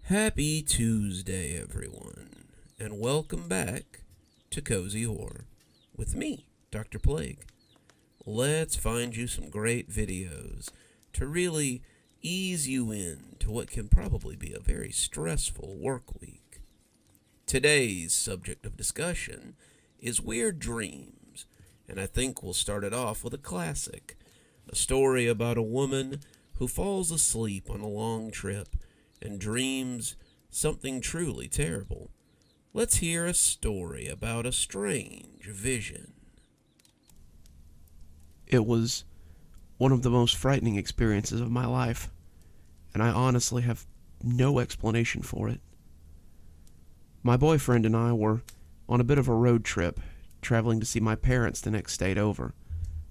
Happy Tuesday, everyone, and welcome back to Cozy Horror with me, Dr. Plague. Let's find you some great videos to really ease you in to what can probably be a very stressful work week. Today's subject of discussion is weird dreams, and I think we'll start it off with a classic, a story about a woman who falls asleep on a long trip and dreams something truly terrible. Let's hear a story about a strange vision. It was one of the most frightening experiences of my life, and I honestly have no explanation for it. My boyfriend and I were on a bit of a road trip, traveling to see my parents the next state over.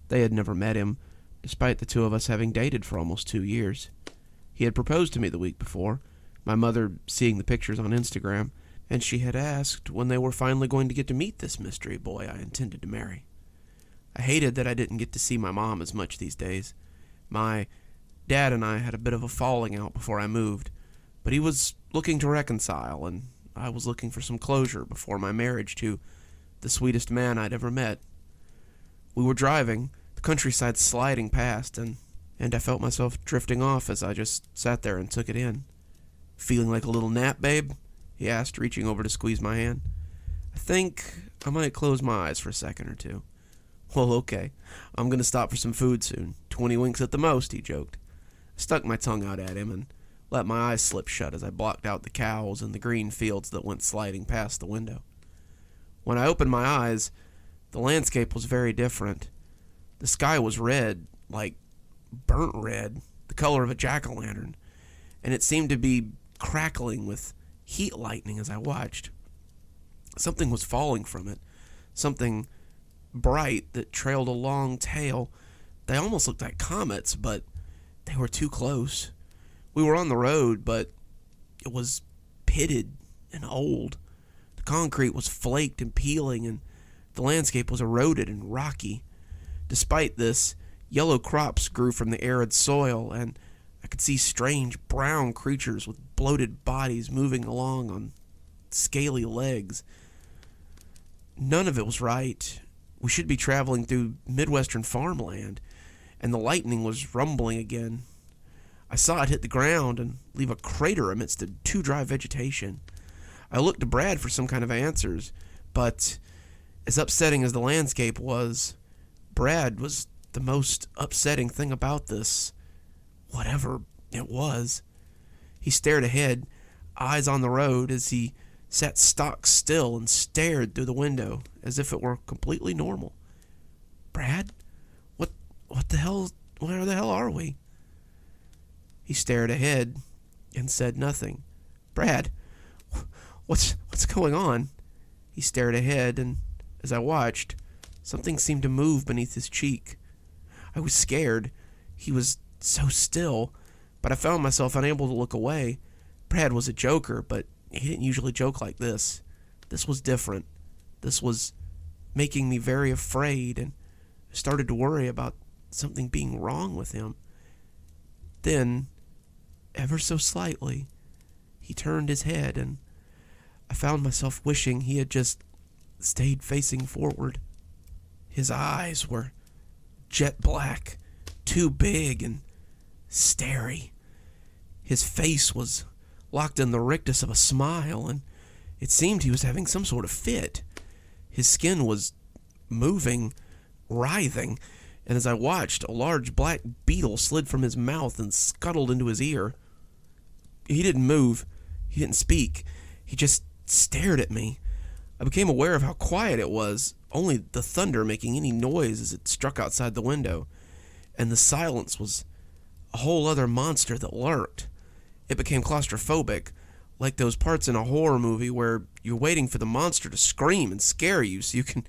They had never met him, despite the two of us having dated for almost 2 years. He had proposed to me the week before, my mother seeing the pictures on Instagram, and she had asked when they were finally going to get to meet this mystery boy I intended to marry. I hated that I didn't get to see my mom as much these days. My dad and I had a bit of a falling out before I moved, but he was looking to reconcile, and I was looking for some closure before my marriage to the sweetest man I'd ever met. We were driving, the countryside sliding past, and I felt myself drifting off as I just sat there and took it in. "Feeling like a little nap, babe?" he asked, reaching over to squeeze my hand. "I think I might close my eyes for a second or two." "Well, okay. I'm going to stop for some food soon. 20 winks at the most," he joked. I stuck my tongue out at him and let my eyes slip shut as I blocked out the cows and the green fields that went sliding past the window. When I opened my eyes, the landscape was very different. The sky was red, like burnt red, the color of a jack-o'-lantern, and it seemed to be crackling with heat lightning as I watched. Something was falling from it, something bright that trailed a long tail. They almost looked like comets, but they were too close. We were on the road, but it was pitted and old. The concrete was flaked and peeling, and the landscape was eroded and rocky. Despite this, yellow crops grew from the arid soil, and I could see strange brown creatures with bloated bodies moving along on scaly legs. None of it was right. We should be traveling through Midwestern farmland, and the lightning was rumbling again. I saw it hit the ground and leave a crater amidst the too dry vegetation. I looked to Brad for some kind of answers, but as upsetting as the landscape was, Brad was the most upsetting thing about this, whatever it was. He stared ahead, eyes on the road, as he sat stock still and stared through the window as if it were completely normal. "Brad? What the hell, where the hell are we?" He stared ahead and said nothing. "Brad, what's going on?" He stared ahead, and as I watched, something seemed to move beneath his cheek. I was scared. He was so still, but I found myself unable to look away. Brad was a joker, but he didn't usually joke like this. This was different. This was making me very afraid, and I started to worry about something being wrong with him. Then, ever so slightly, he turned his head, and I found myself wishing he had just stayed facing forward. His eyes were jet black, too big and starey. His face was locked in the rictus of a smile, and it seemed he was having some sort of fit. His skin was moving, writhing, and as I watched, a large black beetle slid from his mouth and scuttled into his ear. He didn't move. He didn't speak. He just stared at me. I became aware of how quiet it was, only the thunder making any noise as it struck outside the window, and the silence was a whole other monster that lurked. It became claustrophobic, like those parts in a horror movie where you're waiting for the monster to scream and scare you so you can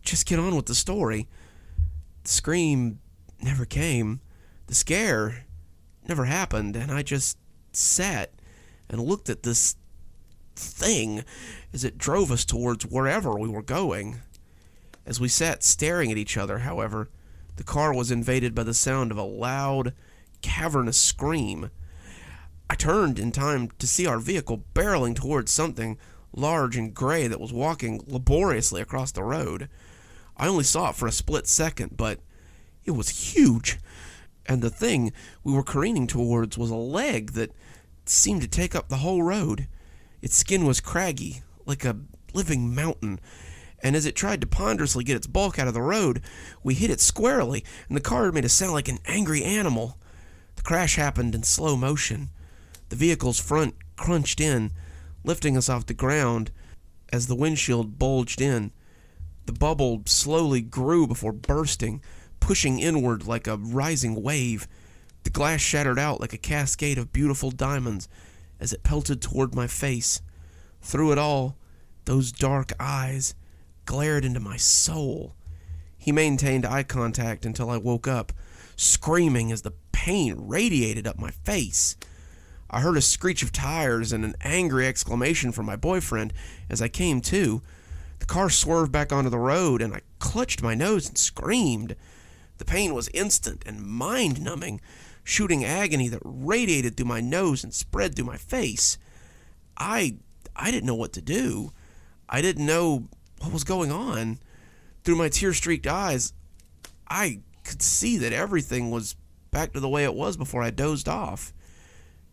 just get on with the story. The scream never came. The scare never happened, and I just sat and looked at this thing as it drove us towards wherever we were going. As we sat staring at each other, however, the car was invaded by the sound of a loud, cavernous scream. I turned in time to see our vehicle barreling towards something large and gray that was walking laboriously across the road. I only saw it for a split second, but it was huge, and the thing we were careening towards was a leg that seemed to take up the whole road. Its skin was craggy, like a living mountain, and as it tried to ponderously get its bulk out of the road, we hit it squarely, and the car made a sound like an angry animal. The crash happened in slow motion. The vehicle's front crunched in, lifting us off the ground. As the windshield bulged in, the bubble slowly grew before bursting, pushing inward like a rising wave. The glass shattered out like a cascade of beautiful diamonds as it pelted toward my face. Through it all, those dark eyes glared into my soul. He maintained eye contact until I woke up, screaming as the pain radiated up my face. I heard a screech of tires and an angry exclamation from my boyfriend as I came to. The car swerved back onto the road, and I clutched my nose and screamed. The pain was instant and mind-numbing, shooting agony that radiated through my nose and spread through my face. I didn't know what to do. I didn't know what was going on. Through my tear-streaked eyes, I could see that everything was back to the way it was before I dozed off.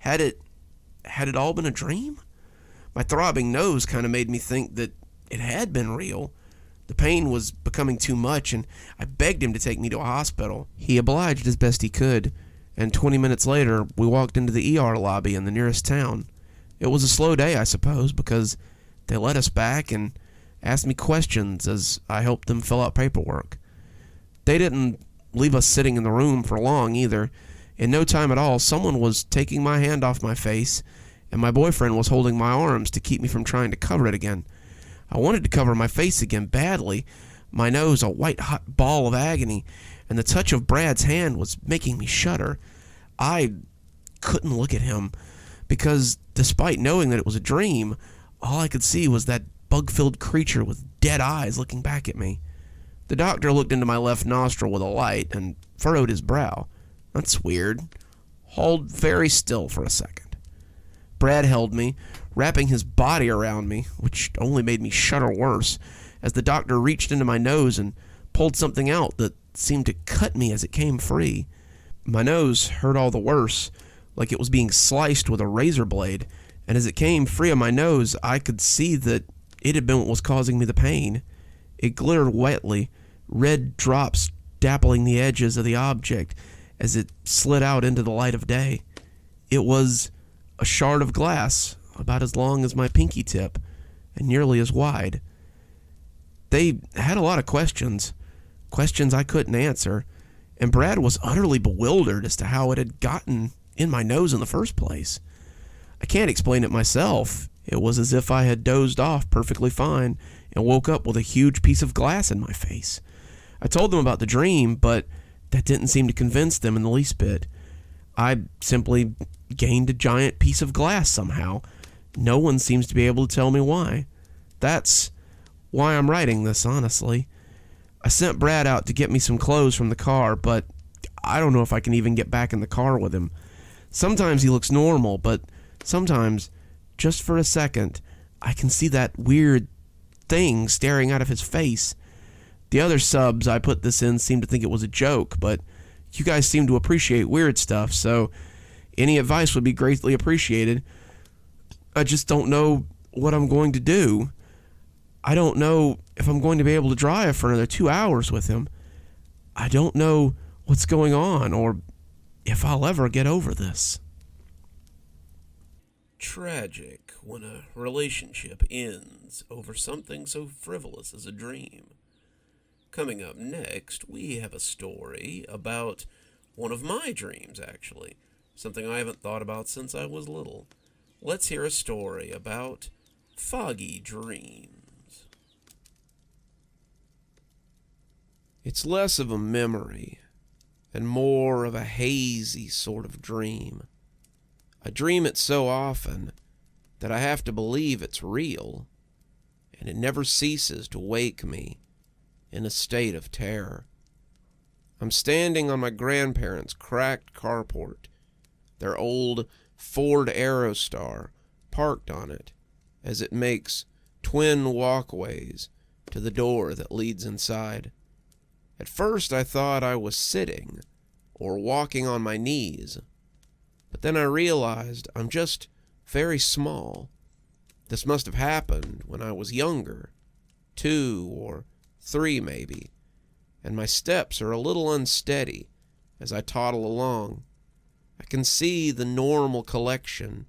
Had it all been a dream? My throbbing nose kind of made me think that it had been real. The pain was becoming too much, and I begged him to take me to a hospital. He obliged as best he could, and 20 minutes later, we walked into the ER lobby in the nearest town. It was a slow day, I suppose, because they let us back and asked me questions as I helped them fill out paperwork. They didn't leave us sitting in the room for long either. In no time at all, someone was taking my hand off my face, and my boyfriend was holding my arms to keep me from trying to cover it again. I wanted to cover my face again badly, my nose a white-hot ball of agony, and the touch of Brad's hand was making me shudder. I couldn't look at him, because despite knowing that it was a dream, all I could see was that bug-filled creature with dead eyes looking back at me. The doctor looked into my left nostril with a light and furrowed his brow. That's weird. Hold very still for a second. Brad held me, wrapping his body around me, which only made me shudder worse, as the doctor reached into my nose and pulled something out that seemed to cut me as it came free. My nose hurt all the worse, like it was being sliced with a razor blade, and as it came free of my nose, I could see that it had been what was causing me the pain. It glittered wetly, red drops dappling the edges of the object as it slid out into the light of day. It was a shard of glass, about as long as my pinky tip, and nearly as wide. They had a lot of questions I couldn't answer, and Brad was utterly bewildered as to how it had gotten in my nose in the first place. I can't explain it myself. It was as if I had dozed off perfectly fine and woke up with a huge piece of glass in my face. I told them about the dream, but that didn't seem to convince them in the least bit. I simply gained a giant piece of glass somehow. No one seems to be able to tell me why. That's why I'm writing this, honestly. I sent Brad out to get me some clothes from the car, but I don't know if I can even get back in the car with him. Sometimes he looks normal, but sometimes, just for a second, I can see that weird thing staring out of his face. The other subs I put this in seem to think it was a joke, but you guys seem to appreciate weird stuff, so any advice would be greatly appreciated. I just don't know what I'm going to do. I don't know if I'm going to be able to drive for another 2 hours with him. I don't know what's going on or if I'll ever get over this. Tragic when a relationship ends over something so frivolous as a dream. Coming up next, we have a story about one of my dreams, actually. Something I haven't thought about since I was little. Let's hear a story about foggy dreams. It's less of a memory and more of a hazy sort of dream. I dream it so often that I have to believe it's real, and it never ceases to wake me in a state of terror. I'm standing on my grandparents' cracked carport, their old, Ford Aerostar parked on it, as it makes twin walkways to the door that leads inside. At first I thought I was sitting or walking on my knees, but then I realized I'm just very small. This must have happened when I was younger, 2 or 3 maybe, and my steps are a little unsteady as I toddle along. I can see the normal collection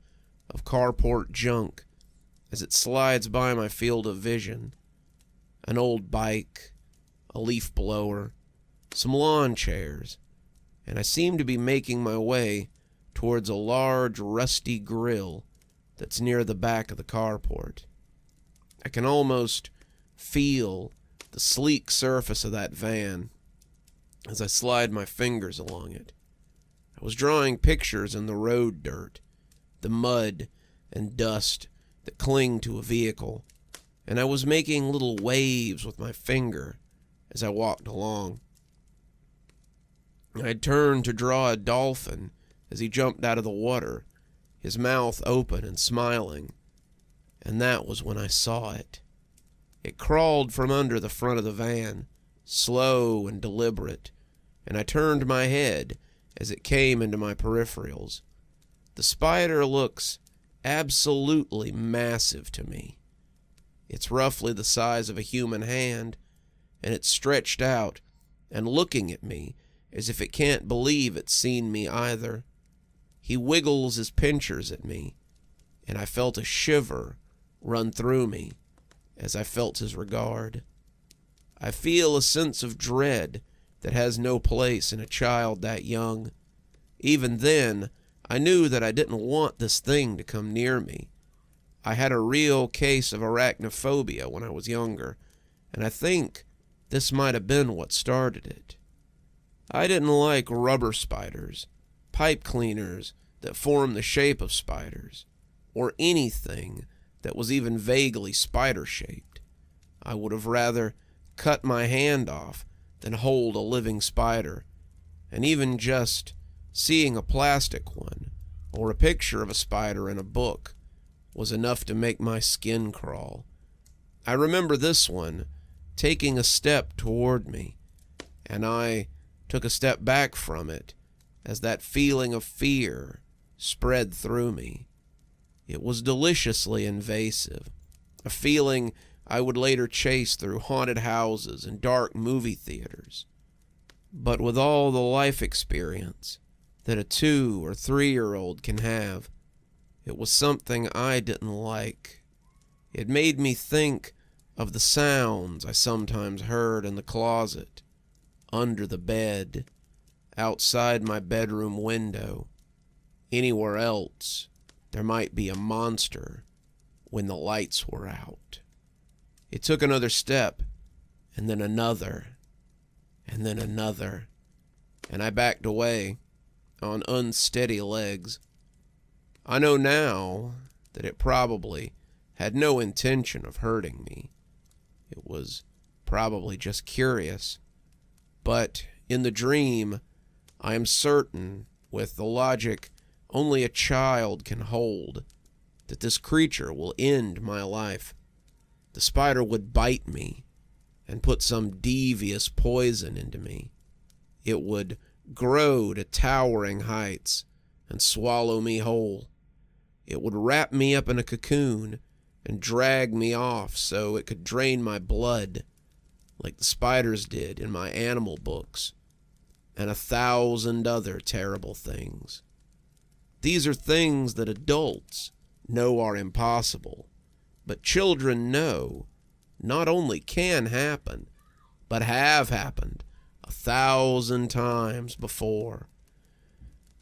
of carport junk as it slides by my field of vision. An old bike, a leaf blower, some lawn chairs, and I seem to be making my way towards a large rusty grill that's near the back of the carport. I can almost feel the sleek surface of that van as I slide my fingers along it. I was drawing pictures in the road dirt, the mud and dust that cling to a vehicle, and I was making little waves with my finger as I walked along. I had turned to draw a dolphin as he jumped out of the water, his mouth open and smiling, and that was when I saw it. It crawled from under the front of the van, slow and deliberate, and I turned my head as it came into my peripherals. The spider looks absolutely massive to me. It's roughly the size of a human hand, and it's stretched out and looking at me as if it can't believe it's seen me either. He wiggles his pincers at me, and I felt a shiver run through me as I felt his regard. I feel a sense of dread that has no place in a child that young. Even then, I knew that I didn't want this thing to come near me. I had a real case of arachnophobia when I was younger, and I think this might have been what started it. I didn't like rubber spiders, pipe cleaners that form the shape of spiders, or anything that was even vaguely spider-shaped. I would have rather cut my hand off than hold a living spider, and even just seeing a plastic one or a picture of a spider in a book was enough to make my skin crawl. I remember this one taking a step toward me, and I took a step back from it as that feeling of fear spread through me. It was deliciously invasive, a feeling I would later chase through haunted houses and dark movie theaters. But with all the life experience that a 2 or 3-year-old can have, it was something I didn't like. It made me think of the sounds I sometimes heard in the closet, under the bed, outside my bedroom window, anywhere else there might be a monster when the lights were out. It took another step, and then another, and then another, and I backed away on unsteady legs. I know now that it probably had no intention of hurting me. It was probably just curious. But in the dream, I am certain, with the logic only a child can hold, that this creature will end my life. The spider would bite me and put some devious poison into me. It would grow to towering heights and swallow me whole. It would wrap me up in a cocoon and drag me off so it could drain my blood, like the spiders did in my animal books, and 1,000 other terrible things. These are things that adults know are impossible, but children know not only can happen, but have happened 1,000 times before.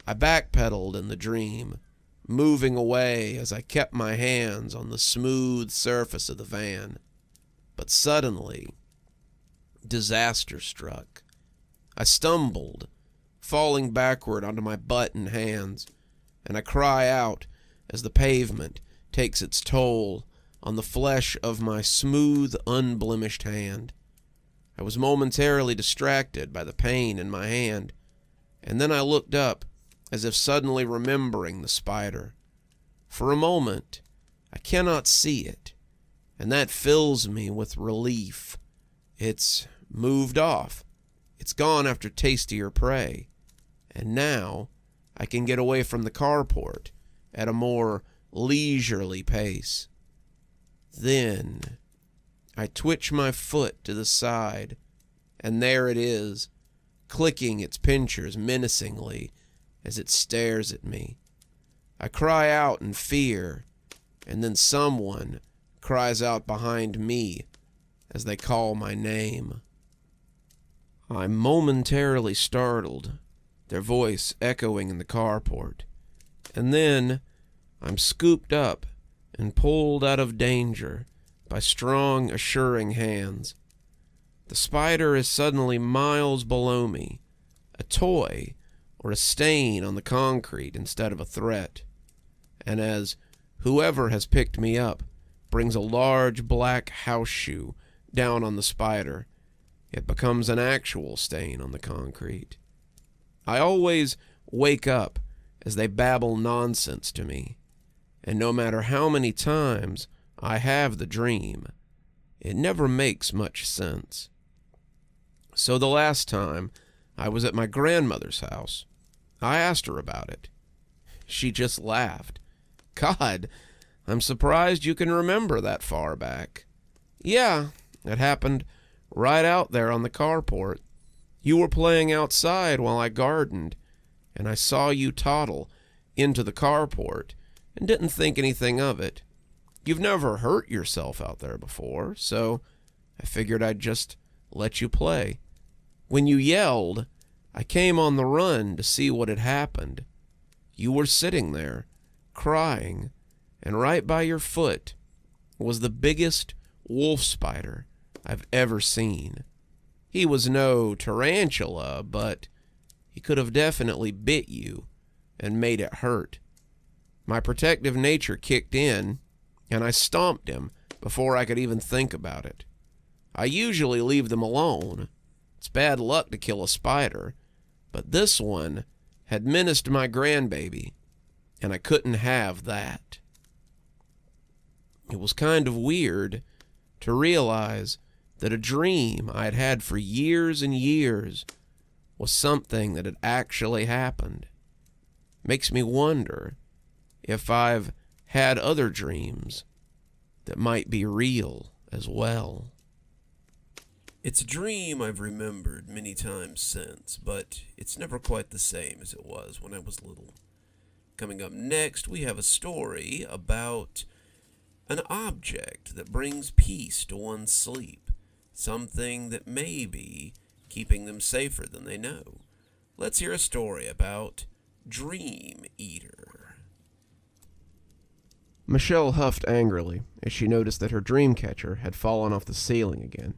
I backpedaled in the dream, moving away as I kept my hands on the smooth surface of the van. But suddenly, disaster struck. I stumbled, falling backward onto my butt and hands, and I cry out as the pavement takes its toll on the flesh of my smooth, unblemished hand. I was momentarily distracted by the pain in my hand, and then I looked up as if suddenly remembering the spider. For a moment, I cannot see it, and that fills me with relief. It's moved off. It's gone after tastier prey. And now I can get away from the carport at a more leisurely pace. Then I twitch my foot to the side, and there it is, clicking its pincers menacingly as it stares at me. I cry out in fear, and then someone cries out behind me as they call my name. I'm momentarily startled, their voice echoing in the carport, and then I'm scooped up and pulled out of danger by strong, assuring hands. The spider is suddenly miles below me, a toy or a stain on the concrete instead of a threat. And as whoever has picked me up brings a large black house shoe down on the spider, it becomes an actual stain on the concrete. I always wake up as they babble nonsense to me, and no matter how many times I have the dream, it never makes much sense. So the last time I was at my grandmother's house, I asked her about it. She just laughed. God, I'm surprised you can remember that far back. Yeah, it happened right out there on the carport. You were playing outside while I gardened, and I saw you toddle into the carport and didn't think anything of it. You've never hurt yourself out there before, so I figured I'd just let you play. When you yelled, I came on the run to see what had happened. You were sitting there, crying, and right by your foot was the biggest wolf spider I've ever seen. He was no tarantula, but he could have definitely bit you and made it hurt. My protective nature kicked in, and I stomped him before I could even think about it. I usually leave them alone. It's bad luck to kill a spider, but this one had menaced my grandbaby, and I couldn't have that. It was kind of weird to realize that a dream I had had for years and years was something that had actually happened. Makes me wonder if I've had other dreams that might be real as well. It's a dream I've remembered many times since, but it's never quite the same as it was when I was little. Coming up next, we have a story about an object that brings peace to one's sleep, something that may be keeping them safer than they know. Let's hear a story about Dream Eater. Michelle huffed angrily as she noticed that her dream catcher had fallen off the ceiling again.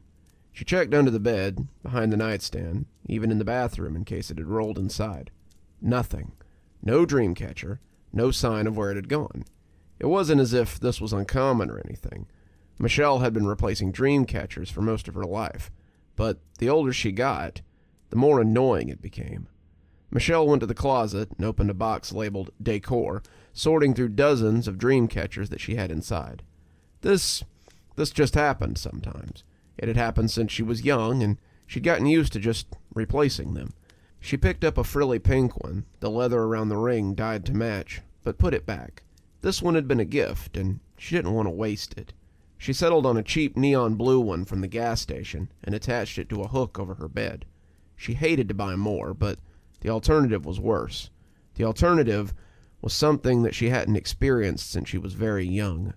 She checked under the bed, behind the nightstand, even in the bathroom in case it had rolled inside. Nothing. No dream catcher, no sign of where it had gone. It wasn't as if this was uncommon or anything. Michelle had been replacing dream catchers for most of her life, but the older she got, the more annoying it became. Michelle went to the closet and opened a box labeled Decor, sorting through dozens of dream catchers that she had inside. This just happened sometimes. It had happened since she was young, and she'd gotten used to just replacing them. She picked up a frilly pink one, the leather around the ring dyed to match, but put it back. This one had been a gift, and she didn't want to waste it. She settled on a cheap neon blue one from the gas station and attached it to a hook over her bed. She hated to buy more, but the alternative was worse. The alternative was something that she hadn't experienced since she was very young.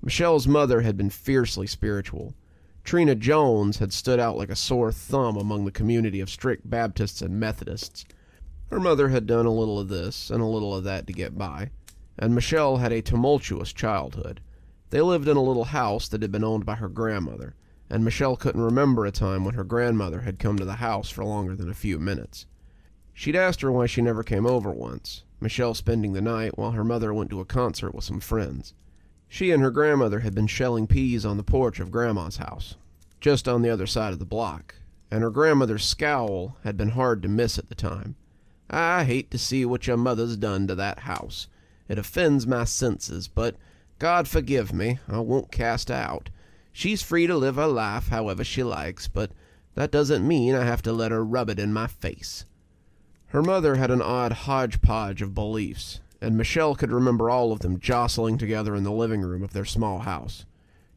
Michelle's mother had been fiercely spiritual. Trina Jones had stood out like a sore thumb among the community of strict Baptists and Methodists. Her mother had done a little of this and a little of that to get by, and Michelle had a tumultuous childhood. They lived in a little house that had been owned by her grandmother, and Michelle couldn't remember a time when her grandmother had come to the house for longer than a few minutes. She'd asked her why she never came over once, Michelle spending the night while her mother went to a concert with some friends. She and her grandmother had been shelling peas on the porch of Grandma's house, just on the other side of the block, and her grandmother's scowl had been hard to miss at the time. I hate to see what your mother's done to that house. It offends my senses, but God forgive me, I won't cast her out. She's free to live her life however she likes, but that doesn't mean I have to let her rub it in my face." Her mother had an odd hodgepodge of beliefs, and Michelle could remember all of them jostling together in the living room of their small house.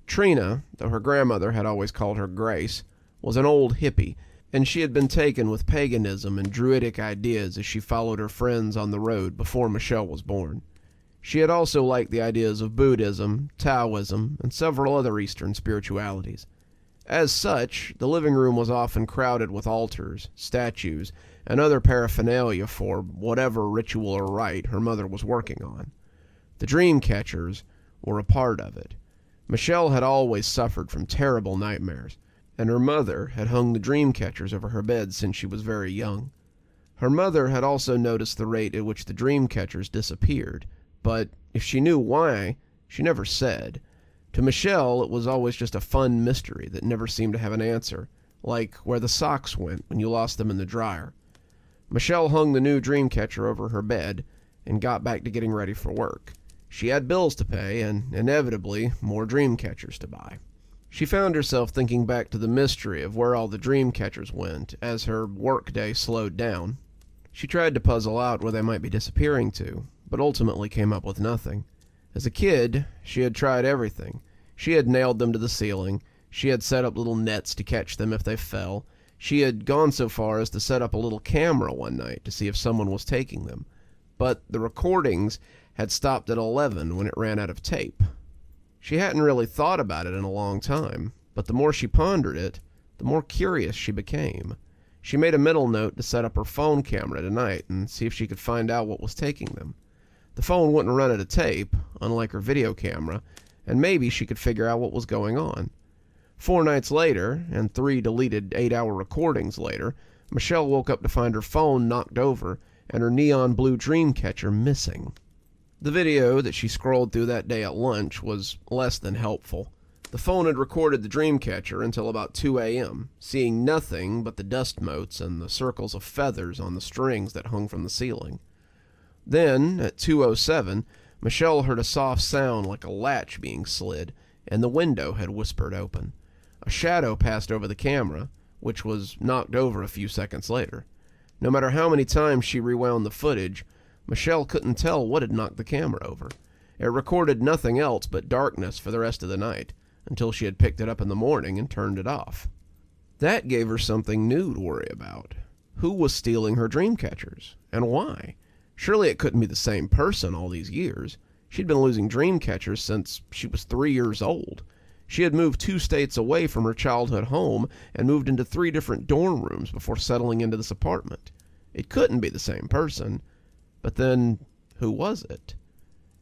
Trina, though her grandmother had always called her Grace, was an old hippie, and she had been taken with paganism and druidic ideas as she followed her friends on the road before Michelle was born. She had also liked the ideas of Buddhism, Taoism, and several other Eastern spiritualities. As such, the living room was often crowded with altars, statues, and other paraphernalia for whatever ritual or rite her mother was working on. The dream catchers were a part of it. Michelle had always suffered from terrible nightmares, and her mother had hung the dream catchers over her bed since she was very young. Her mother had also noticed the rate at which the dream catchers disappeared, but if she knew why, she never said. To Michelle, it was always just a fun mystery that never seemed to have an answer, like where the socks went when you lost them in the dryer. Michelle hung the new dream catcher over her bed and got back to getting ready for work. She had bills to pay and, inevitably, more dream catchers to buy. She found herself thinking back to the mystery of where all the dream catchers went as her workday slowed down. She tried to puzzle out where they might be disappearing to, but ultimately came up with nothing. As a kid, she had tried everything. She had nailed them to the ceiling. She had set up little nets to catch them if they fell. She had gone so far as to set up a little camera one night to see if someone was taking them. But the recordings had stopped at 11 when it ran out of tape. She hadn't really thought about it in a long time, but the more she pondered it, the more curious she became. She made a mental note to set up her phone camera tonight and see if she could find out what was taking them. The phone wouldn't run out of tape, unlike her video camera, and maybe she could figure out what was going on. 4 nights later, and 3 deleted 8-hour recordings later, Michelle woke up to find her phone knocked over and her neon blue dream catcher missing. The video that she scrolled through that day at lunch was less than helpful. The phone had recorded the dream catcher until about 2 a.m., seeing nothing but the dust motes and the circles of feathers on the strings that hung from the ceiling. Then, at 2:07, Michelle heard a soft sound like a latch being slid, and the window had whispered open. A shadow passed over the camera, which was knocked over a few seconds later. No matter how many times she rewound the footage, Michelle couldn't tell what had knocked the camera over. It recorded nothing else but darkness for the rest of the night, until she had picked it up in the morning and turned it off. That gave her something new to worry about. Who was stealing her dream catchers, and why? Surely it couldn't be the same person all these years. She'd been losing dream catchers since she was 3 years old. She had moved 2 states away from her childhood home and moved into 3 different dorm rooms before settling into this apartment. It couldn't be the same person. But then, who was it?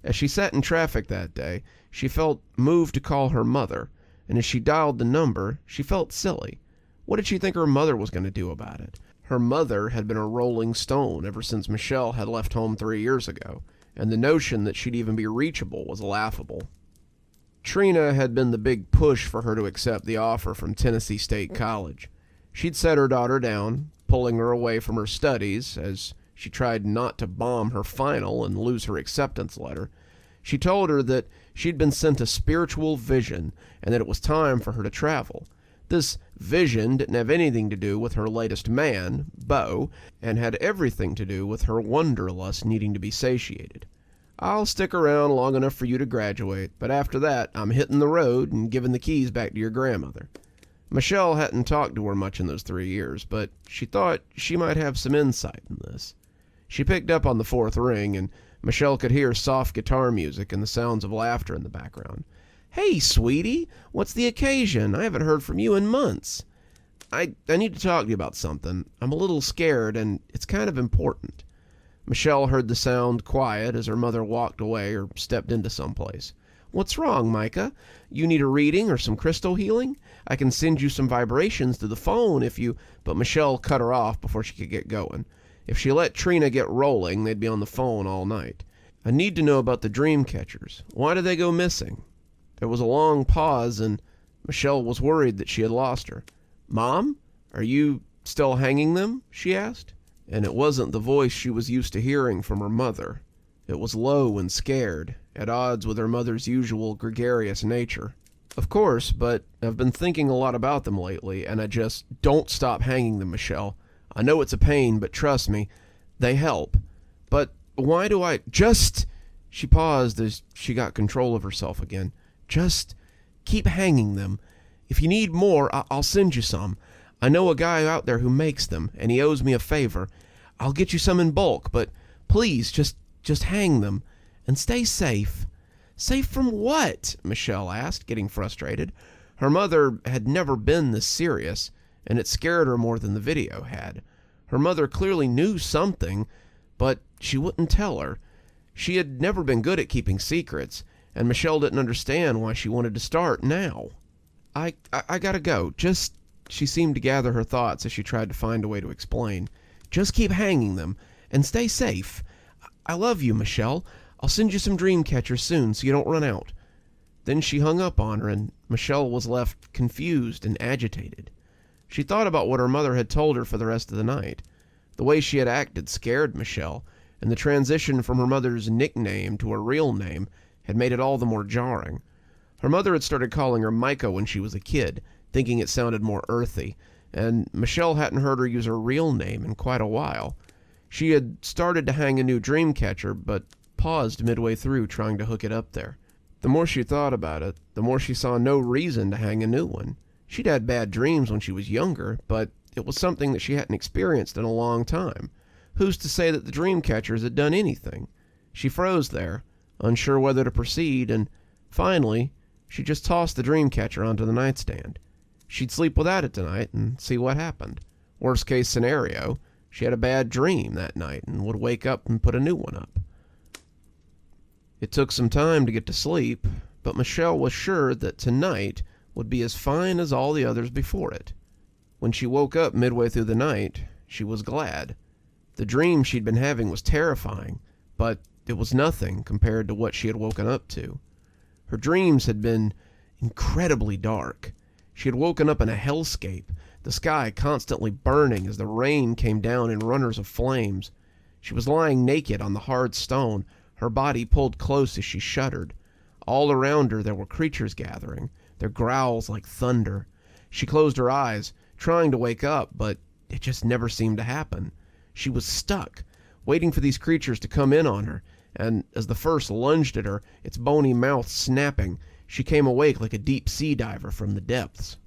As she sat in traffic that day, she felt moved to call her mother, and as she dialed the number, she felt silly. What did she think her mother was going to do about it? Her mother had been a rolling stone ever since Michelle had left home 3 years ago, and the notion that she'd even be reachable was laughable. Trina had been the big push for her to accept the offer from Tennessee State College. She'd set her daughter down, pulling her away from her studies as she tried not to bomb her final and lose her acceptance letter. She told her that she'd been sent a spiritual vision and that it was time for her to travel. This vision didn't have anything to do with her latest man, Beau, and had everything to do with her wanderlust needing to be satiated. "I'll stick around long enough for you to graduate, but after that I'm hitting the road and giving the keys back to your grandmother." Michelle hadn't talked to her much in those 3 years, but she thought she might have some insight in this. She picked up on the 4th ring, and Michelle could hear soft guitar music and the sounds of laughter in the background. "Hey, sweetie, what's the occasion? I haven't heard from you in months." I need to talk to you about something. I'm a little scared, and it's kind of important." Michelle heard the sound quiet as her mother walked away or stepped into someplace. "What's wrong, Micah? You need a reading or some crystal healing? I can send you some vibrations through the phone if you—" But Michelle cut her off before she could get going. If she let Trina get rolling, they'd be on the phone all night. "I need to know about the dream catchers. Why did they go missing?" There was a long pause, and Michelle was worried that she had lost her. "Mom, are you still hanging them?" she asked. and it wasn't the voice she was used to hearing from her mother. It was low and scared, at odds with her mother's usual gregarious nature. Of course, but I've been thinking a lot about them lately, and I just don't stop hanging them, Michelle. I know it's a pain, but trust me, they help. But why do I just... She paused as she got control of herself again. Just keep hanging them. If you need more, I'll send you some. I know a guy out there who makes them, and he owes me a favor. I'll get you some in bulk, but please, just hang them. And stay safe. Safe from what? Michelle asked, getting frustrated. Her mother had never been this serious, and it scared her more than the video had. Her mother clearly knew something, but she wouldn't tell her. She had never been good at keeping secrets, and Michelle didn't understand why she wanted to start now. I gotta go. She seemed to gather her thoughts as she tried to find a way to explain. Just keep hanging them, and stay safe. I love you, Michelle. I'll send you some dream catchers soon so you don't run out. Then she hung up on her, and Michelle was left confused and agitated. She thought about what her mother had told her for the rest of the night. The way she had acted scared Michelle, and the transition from her mother's nickname to her real name had made it all the more jarring. Her mother had started calling her Micah when she was a kid, thinking it sounded more earthy, and Michelle hadn't heard her use her real name in quite a while. She had started to hang a new dream catcher, but paused midway through trying to hook it up there. The more she thought about it, the more she saw no reason to hang a new one. She'd had bad dreams when she was younger, but it was something that she hadn't experienced in a long time. Who's to say that the dream catchers had done anything? She froze there, unsure whether to proceed, and finally, she just tossed the dream catcher onto the nightstand. She'd sleep without it tonight and see what happened. Worst case scenario, she had a bad dream that night and would wake up and put a new one up. It took some time to get to sleep, but Michelle was sure that tonight would be as fine as all the others before it. When she woke up midway through the night, she was glad. The dream she'd been having was terrifying, but it was nothing compared to what she had woken up to. Her dreams had been incredibly dark. She had woken up in a hellscape, the sky constantly burning as the rain came down in runners of flames. She was lying naked on the hard stone, her body pulled close as she shuddered. All around her there were creatures gathering, their growls like thunder. She closed her eyes, trying to wake up, but it just never seemed to happen. She was stuck, waiting for these creatures to come in on her, and as the first lunged at her, its bony mouth snapping, she came awake like a deep sea diver from the depths.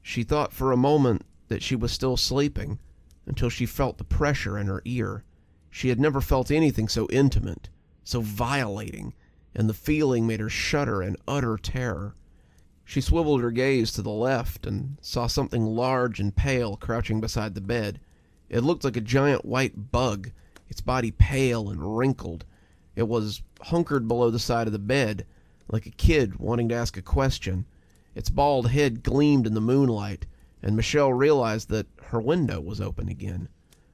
She thought for a moment that she was still sleeping, until she felt the pressure in her ear. She had never felt anything so intimate, so violating, and the feeling made her shudder in utter terror. She swiveled her gaze to the left and saw something large and pale crouching beside the bed. It looked like a giant white bug, its body pale and wrinkled. It was hunkered below the side of the bed, like a kid wanting to ask a question. Its bald head gleamed in the moonlight, and Michelle realized that her window was open again.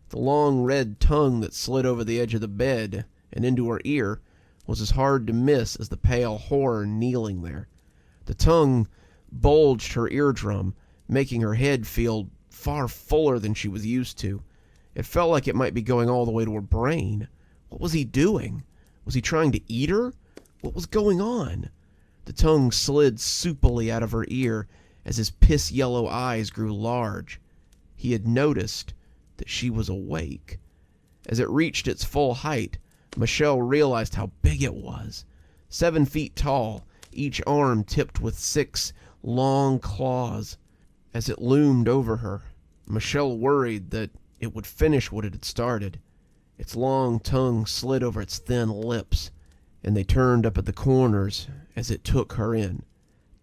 The long red tongue that slid over the edge of the bed and into her ear was as hard to miss as the pale horror kneeling there. The tongue bulged her eardrum, making her head feel far fuller than she was used to. It felt like it might be going all the way to her brain. What was he doing? Was he trying to eat her? What was going on? The tongue slid soupily out of her ear as his piss-yellow eyes grew large. He had noticed that she was awake. As it reached its full height, Michelle realized how big it was. 7 feet tall, each arm tipped with 6 long claws. As it loomed over her, Michelle worried that it would finish what it had started. Its long tongue slid over its thin lips, and they turned up at the corners as it took her in.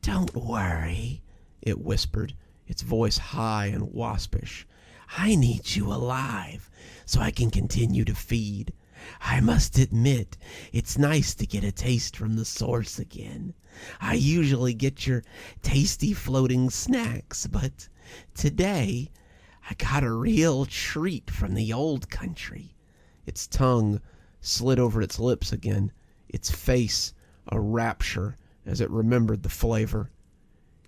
"Don't worry," it whispered, its voice high and waspish. "I need you alive so I can continue to feed. I must admit, it's nice to get a taste from the source again. I usually get your tasty floating snacks, but today I got a real treat from the old country." Its tongue slid over its lips again, its face a rapture as it remembered the flavor.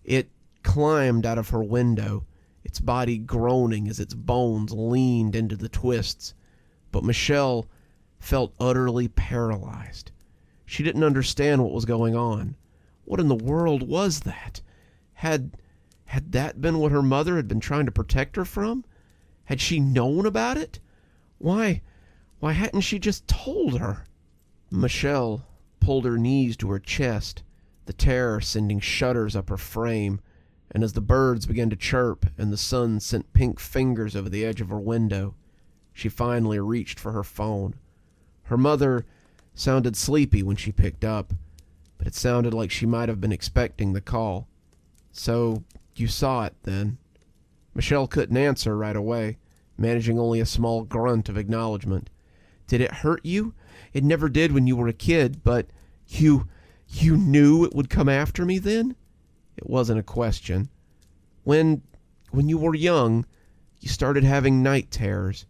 It climbed out of her window its body groaning as its bones leaned into the twists. But Michelle felt utterly paralyzed. She didn't understand what was going on. What in the world was that? Had that been what her mother had been trying to protect her from? Had she known about it? Why hadn't she just told her? Michelle pulled her knees to her chest, the terror sending shudders up her frame, and as the birds began to chirp and the sun sent pink fingers over the edge of her window, she finally reached for her phone. Her mother sounded sleepy when she picked up, but it sounded like she might have been expecting the call. "So, you saw it, then?" Michelle couldn't answer right away, managing only a small grunt of acknowledgement. "Did it hurt you? It never did when you were a kid, but you knew it would come after me then?" It wasn't a question. When you were young, you started having night terrors.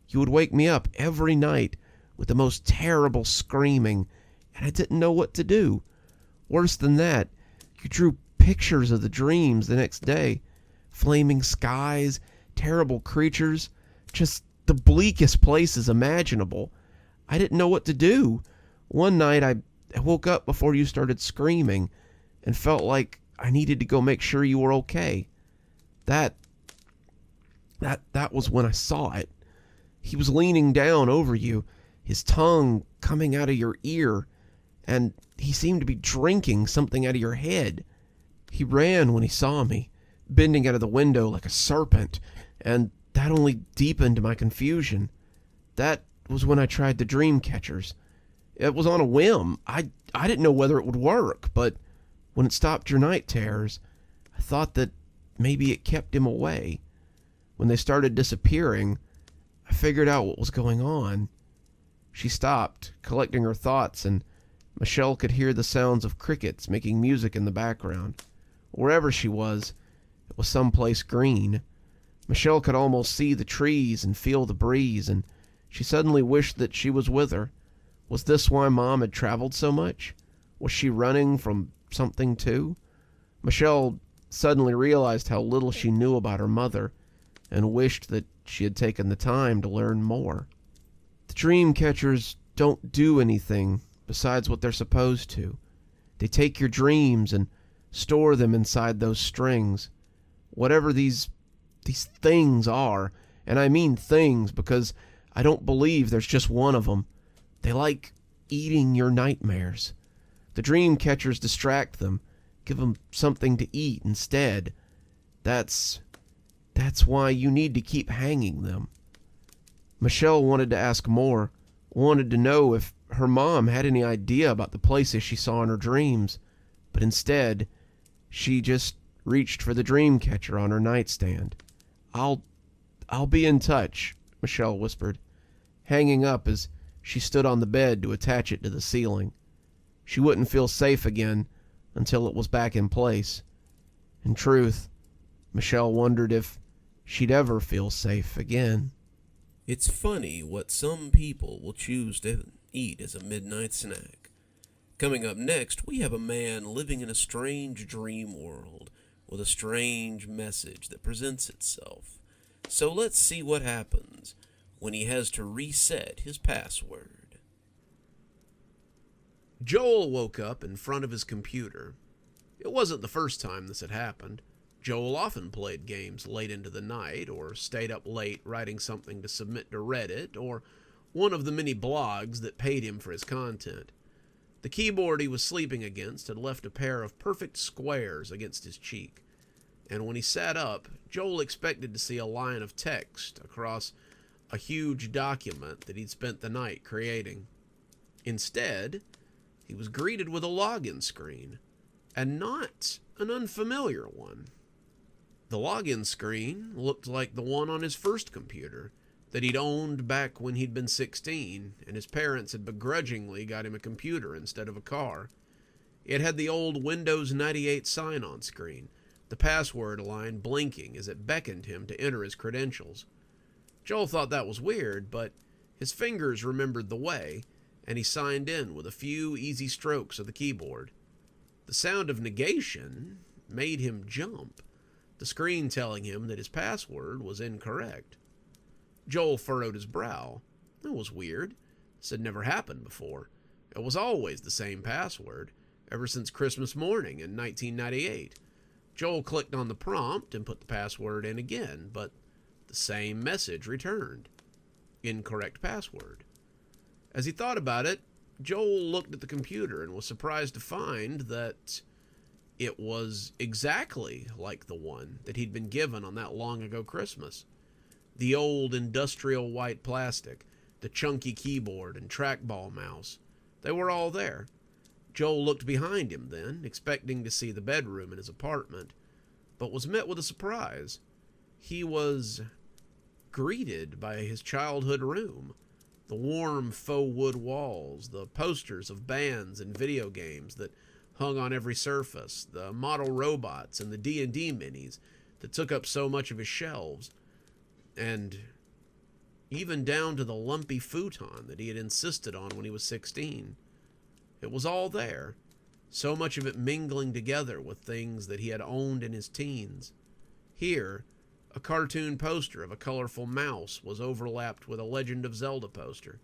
You would wake me up every night with the most terrible screaming, and I didn't know what to do. Worse than that, you drew pictures of the dreams the next day. Flaming skies, terrible creatures, just the bleakest places imaginable. I didn't know what to do. One night I woke up before you started screaming and felt like I needed to go make sure you were okay. That was when I saw it. He was leaning down over you, his tongue coming out of your ear, and he seemed to be drinking something out of your head. He ran when he saw me, bending out of the window like a serpent, and that only deepened my confusion. That was when I tried the dream catchers. It was on a whim. I didn't know whether it would work, but when it stopped your night terrors, I thought that maybe it kept him away. When they started disappearing, I figured out what was going on." She stopped, collecting her thoughts, and Michelle could hear the sounds of crickets making music in the background. Wherever she was, it was someplace green. Michelle could almost see the trees and feel the breeze, and she suddenly wished that she was with her. Was this why Mom had traveled so much? Was she running from something too? Michelle suddenly realized how little she knew about her mother, and wished that she had taken the time to learn more. The dream catchers don't do anything besides what they're supposed to. They take your dreams and store them inside those strings. Whatever these things are, and I mean things because I don't believe there's just one of them. They like eating your nightmares. The dream catchers distract them, give them something to eat instead. That's why you need to keep hanging them. Michelle wanted to ask more, wanted to know if her mom had any idea about the places she saw in her dreams, but instead, she just reached for the dream catcher on her nightstand. I'll be in touch," Michelle whispered, hanging up as she stood on the bed to attach it to the ceiling. She wouldn't feel safe again until it was back in place. In truth, Michelle wondered if she'd ever feel safe again. It's funny what some people will choose to eat as a midnight snack. Coming up next, we have a man living in a strange dream world with a strange message that presents itself. So let's see what happens when he has to reset his password. Joel woke up in front of his computer. It wasn't the first time this had happened. Joel often played games late into the night, or stayed up late writing something to submit to Reddit, or one of the many blogs that paid him for his content. The keyboard he was sleeping against had left a pair of perfect squares against his cheek, and when he sat up, Joel expected to see a line of text across a huge document that he'd spent the night creating. Instead, he was greeted with a login screen, and not an unfamiliar one. The login screen looked like the one on his first computer that he'd owned back when he'd been 16, and his parents had begrudgingly got him a computer instead of a car. It had the old Windows 98 sign-on screen, the password line blinking as it beckoned him to enter his credentials. Joel thought that was weird, but his fingers remembered the way, and he signed in with a few easy strokes of the keyboard. The sound of negation made him jump. the screen telling him that his password was incorrect. Joel furrowed his brow. That was weird. This had never happened before. It was always the same password, ever since Christmas morning in 1998. Joel clicked on the prompt and put the password in again, but the same message returned. Incorrect password. As he thought about it, Joel looked at the computer and was surprised to find that it was exactly like the one that he'd been given on that long-ago Christmas. The old industrial white plastic, the chunky keyboard and trackball mouse. They were all there. Joel looked behind him then, expecting to see the bedroom in his apartment, but was met with a surprise. He was greeted by his childhood room. The warm faux wood walls, the posters of bands and video games that hung on every surface, the model robots and the D&D minis that took up so much of his shelves, and even down to the lumpy futon that he had insisted on when he was 16. It was all there, so much of it mingling together with things that he had owned in his teens. Here, a cartoon poster of a colorful mouse was overlapped with a Legend of Zelda poster.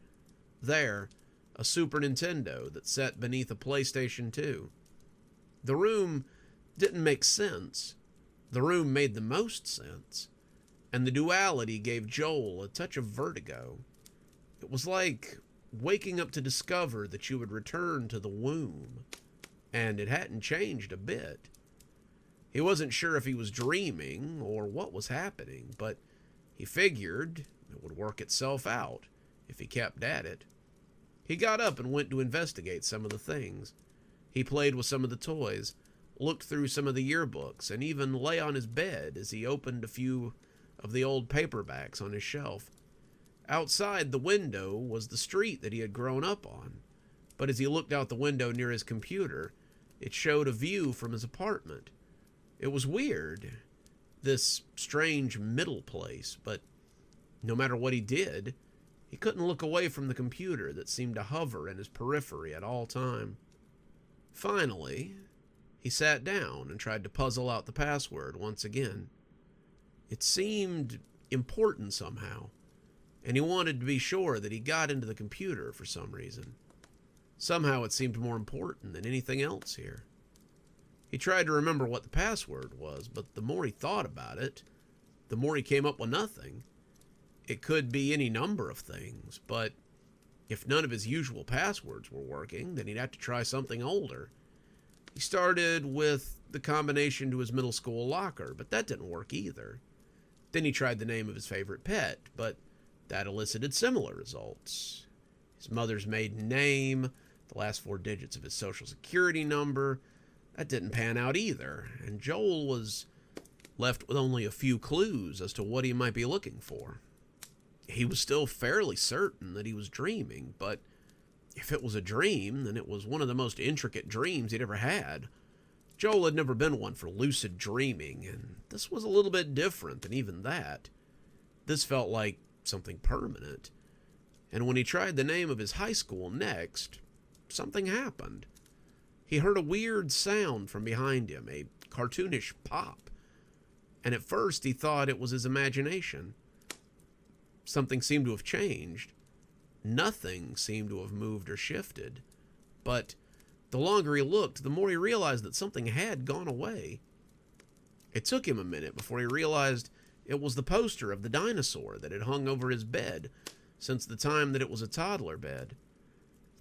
There, a Super Nintendo that sat beneath a PlayStation 2. The room didn't make sense. The room made the most sense. And the duality gave Joel a touch of vertigo. It was like waking up to discover that you would return to the womb. And it hadn't changed a bit. He wasn't sure if he was dreaming or what was happening, but he figured it would work itself out if he kept at it. He got up and went to investigate some of the things. He played with some of the toys, looked through some of the yearbooks, and even lay on his bed as he opened a few of the old paperbacks on his shelf. Outside the window was the street that he had grown up on, but as he looked out the window near his computer, it showed a view from his apartment. It was weird, this strange middle place, but no matter what he did, he couldn't look away from the computer that seemed to hover in his periphery at all time. Finally, he sat down and tried to puzzle out the password once again. It seemed important somehow, and he wanted to be sure that he got into the computer for some reason. Somehow it seemed more important than anything else here. He tried to remember what the password was, but the more he thought about it, the more he came up with nothing. It could be any number of things, but if none of his usual passwords were working, then he'd have to try something older. He started with the combination to his middle school locker, but that didn't work either. Then he tried the name of his favorite pet, but that elicited similar results. His mother's maiden name, the last 4 digits of his social security number, that didn't pan out either, and Joel was left with only a few clues as to what he might be looking for. He was still fairly certain that he was dreaming, but if it was a dream, then it was one of the most intricate dreams he'd ever had. Joel had never been one for lucid dreaming, and this was a little bit different than even that. This felt like something permanent. And when he tried the name of his high school next, something happened. He heard a weird sound from behind him, a cartoonish pop, and at first he thought it was his imagination. Something seemed to have changed. Nothing seemed to have moved or shifted. But the longer he looked, the more he realized that something had gone away. It took him a minute before he realized it was the poster of the dinosaur that had hung over his bed since the time that it was a toddler bed.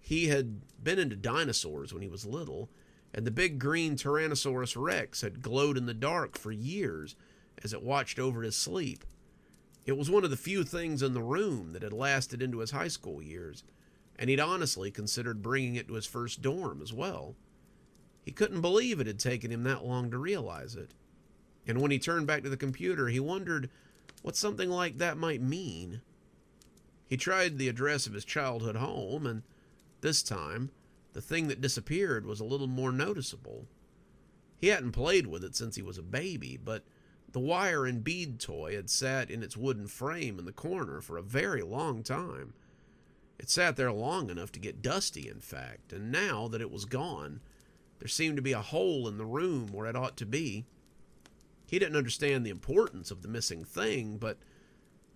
He had been into dinosaurs when he was little, and the big green Tyrannosaurus Rex had glowed in the dark for years as it watched over his sleep. It was one of the few things in the room that had lasted into his high school years, and he'd honestly considered bringing it to his first dorm as well. He couldn't believe it had taken him that long to realize it. And when he turned back to the computer, he wondered what something like that might mean. He tried the address of his childhood home, and this time, the thing that disappeared was a little more noticeable. He hadn't played with it since he was a baby, but the wire and bead toy had sat in its wooden frame in the corner for a very long time. It sat there long enough to get dusty, in fact, and now that it was gone, there seemed to be a hole in the room where it ought to be. He didn't understand the importance of the missing thing, but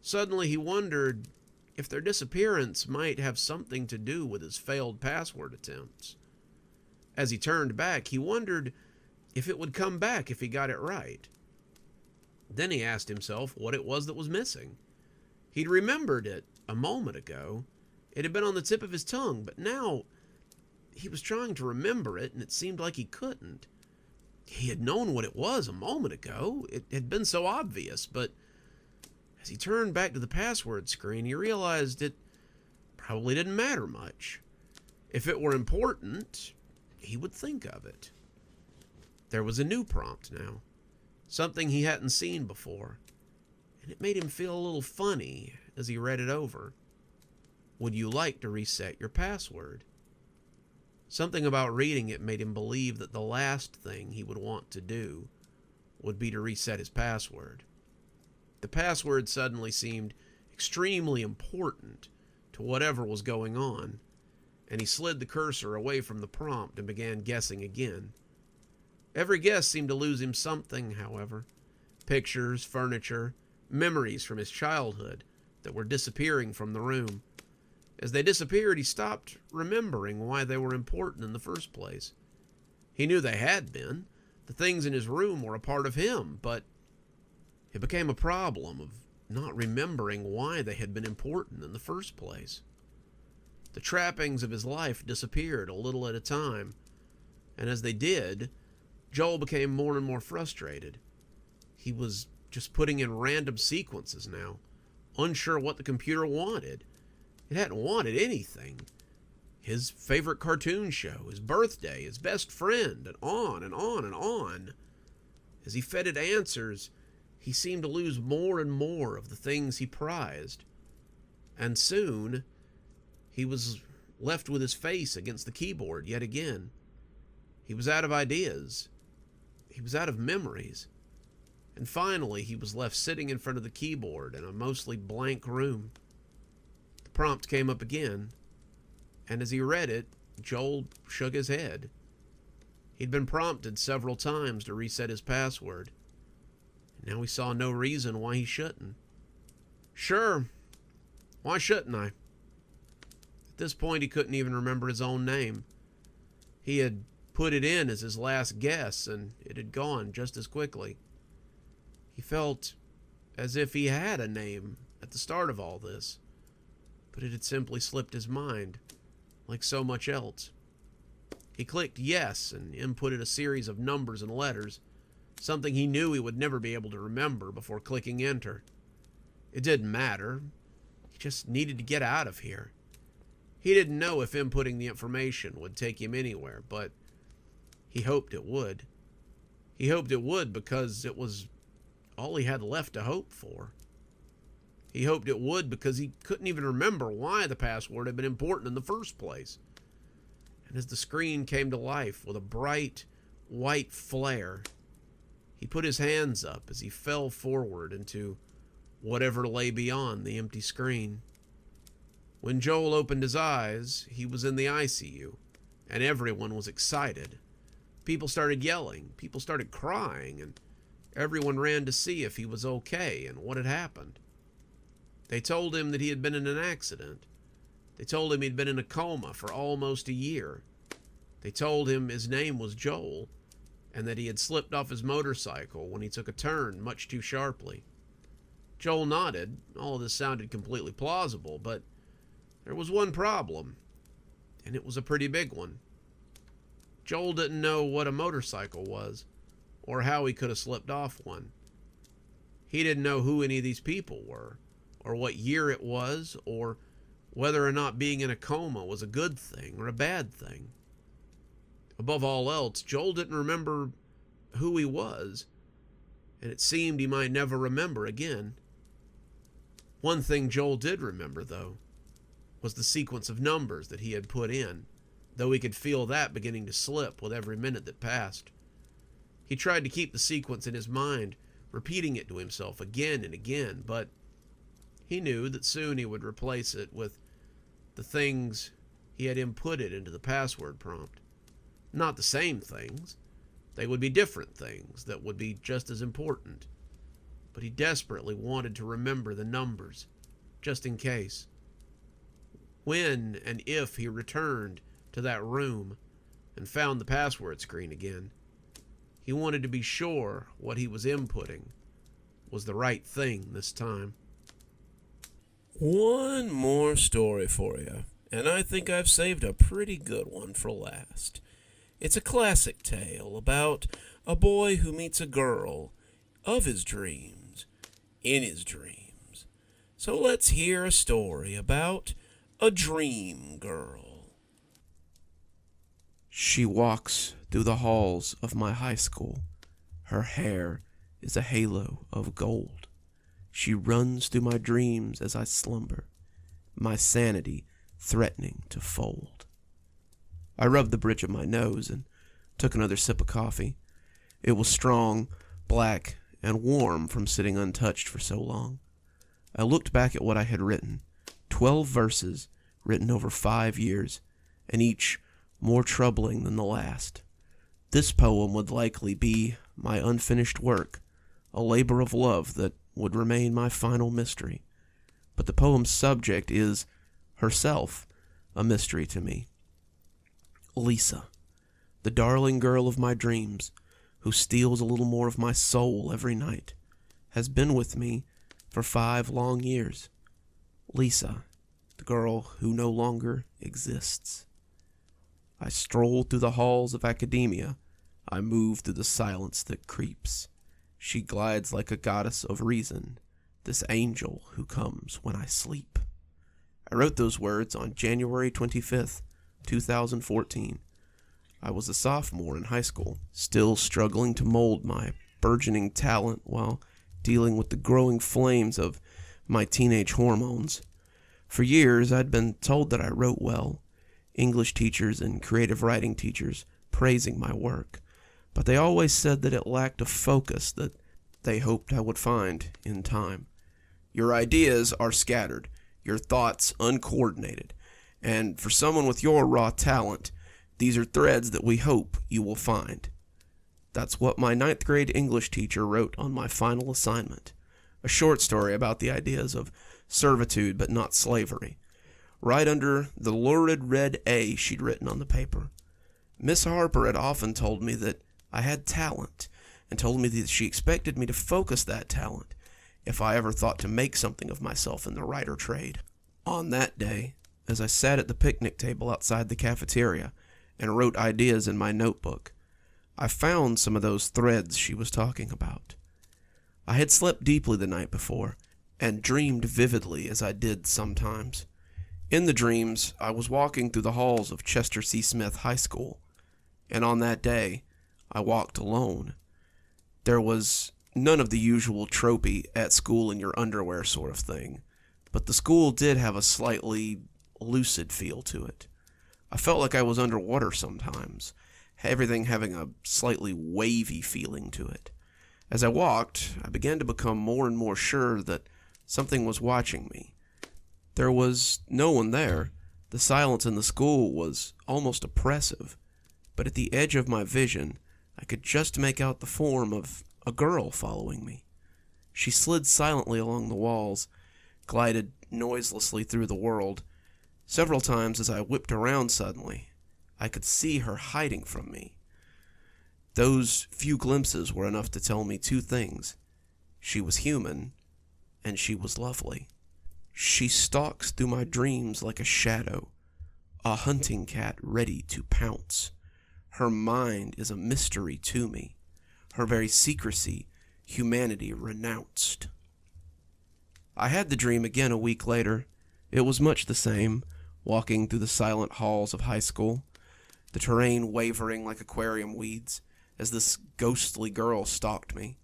suddenly he wondered if their disappearance might have something to do with his failed password attempts. As he turned back, he wondered if it would come back if he got it right. Then he asked himself what it was that was missing. He'd remembered it a moment ago. It had been on the tip of his tongue, but now he was trying to remember it, and it seemed like he couldn't. He had known what it was a moment ago. It had been so obvious, but as he turned back to the password screen, he realized it probably didn't matter much. If it were important, he would think of it. There was a new prompt now, something he hadn't seen before, and it made him feel a little funny as he read it over. Would you like to reset your password? Something about reading it made him believe that the last thing he would want to do would be to reset his password. The password suddenly seemed extremely important to whatever was going on, and he slid the cursor away from the prompt and began guessing again. Every guess seemed to lose him something, however. Pictures, furniture, memories from his childhood that were disappearing from the room. As they disappeared, he stopped remembering why they were important in the first place. He knew they had been. The things in his room were a part of him, but it became a problem of not remembering why they had been important in the first place. The trappings of his life disappeared a little at a time, and as they did, Joel became more and more frustrated. He was just putting in random sequences now, unsure what the computer wanted. It hadn't wanted anything. His favorite cartoon show, his birthday, his best friend, and on and on and on. As he fed it answers, he seemed to lose more and more of the things he prized. And soon, he was left with his face against the keyboard yet again. He was out of ideas. He was out of memories. And finally, he was left sitting in front of the keyboard in a mostly blank room. The prompt came up again, and as he read it, Joel shook his head. He'd been prompted several times to reset his password, and now he saw no reason why he shouldn't. Sure, why shouldn't I? At this point, he couldn't even remember his own name. He had put it in as his last guess, and it had gone just as quickly. He felt as if he had a name at the start of all this, but it had simply slipped his mind, like so much else. He clicked yes and inputted a series of numbers and letters, something he knew he would never be able to remember before clicking enter. It didn't matter. He just needed to get out of here. He didn't know if inputting the information would take him anywhere, but he hoped it would. He hoped it would because it was all he had left to hope for. He hoped it would because he couldn't even remember why the password had been important in the first place. And as the screen came to life with a bright, white flare, he put his hands up as he fell forward into whatever lay beyond the empty screen. When Joel opened his eyes, he was in the ICU, and everyone was excited. People started yelling, people started crying, and everyone ran to see if he was okay and what had happened. They told him that he had been in an accident. They told him he'd been in a coma for almost a year. They told him his name was Joel, and that he had slipped off his motorcycle when he took a turn much too sharply. Joel nodded. All of this sounded completely plausible, but there was one problem, and it was a pretty big one. Joel didn't know what a motorcycle was, or how he could have slipped off one. He didn't know who any of these people were, or what year it was, or whether or not being in a coma was a good thing or a bad thing. Above all else, Joel didn't remember who he was, and it seemed he might never remember again. One thing Joel did remember, though, was the sequence of numbers that he had put in, though he could feel that beginning to slip with every minute that passed. He tried to keep the sequence in his mind, repeating it to himself again and again, but he knew that soon he would replace it with the things he had inputted into the password prompt. Not the same things. They would be different things that would be just as important. But he desperately wanted to remember the numbers, just in case. When and if he returned to that room and found the password screen again, he wanted to be sure what he was inputting was the right thing this time. One more story for you, and I think I've saved a pretty good one for last. It's a classic tale about a boy who meets a girl of his dreams in his dreams. So let's hear a story about a dream girl. She walks through the halls of my high school. Her hair is a halo of gold. She runs through my dreams as I slumber, my sanity threatening to fold. I rubbed the bridge of my nose and took another sip of coffee. It was strong, black, and warm from sitting untouched for so long. I looked back at what I had written, 12 verses written over 5 years, and each more troubling than the last. This poem would likely be my unfinished work, a labor of love that would remain my final mystery. But the poem's subject is, herself, a mystery to me. Lisa, the darling girl of my dreams, who steals a little more of my soul every night, has been with me for 5 long years. Lisa, the girl who no longer exists. I stroll through the halls of academia. I move through the silence that creeps. She glides like a goddess of reason, this angel who comes when I sleep. I wrote those words on January 25th, 2014. I was a sophomore in high school, still struggling to mold my burgeoning talent while dealing with the growing flames of my teenage hormones. For years, I'd been told that I wrote well, English teachers and creative writing teachers praising my work, but they always said that it lacked a focus that they hoped I would find in time. Your ideas are scattered, your thoughts uncoordinated, and for someone with your raw talent, these are threads that we hope you will find. That's what my 9th grade English teacher wrote on my final assignment, a short story about the ideas of servitude but not slavery, right under the lurid red A she'd written on the paper. Miss Harper had often told me that I had talent, and told me that she expected me to focus that talent if I ever thought to make something of myself in the writer trade. On that day, as I sat at the picnic table outside the cafeteria and wrote ideas in my notebook, I found some of those threads she was talking about. I had slept deeply the night before, and dreamed vividly as I did sometimes. In the dreams, I was walking through the halls of Chester C. Smith High School, and on that day, I walked alone. There was none of the usual tropey at school in your underwear sort of thing, but the school did have a slightly lucid feel to it. I felt like I was underwater sometimes, everything having a slightly wavy feeling to it. As I walked, I began to become more and more sure that something was watching me. There was no one there. The silence in the school was almost oppressive, but at the edge of my vision, I could just make out the form of a girl following me. She slid silently along the walls, glided noiselessly through the world. Several times as I whipped around suddenly, I could see her hiding from me. Those few glimpses were enough to tell me 2 things. She was human, and she was lovely. She stalks through my dreams like a shadow, a hunting cat ready to pounce. Her mind is a mystery to me. Her very secrecy, humanity renounced. I had the dream again a week later. It was much the same, walking through the silent halls of high school, the terrain wavering like aquarium weeds as this ghostly girl stalked me.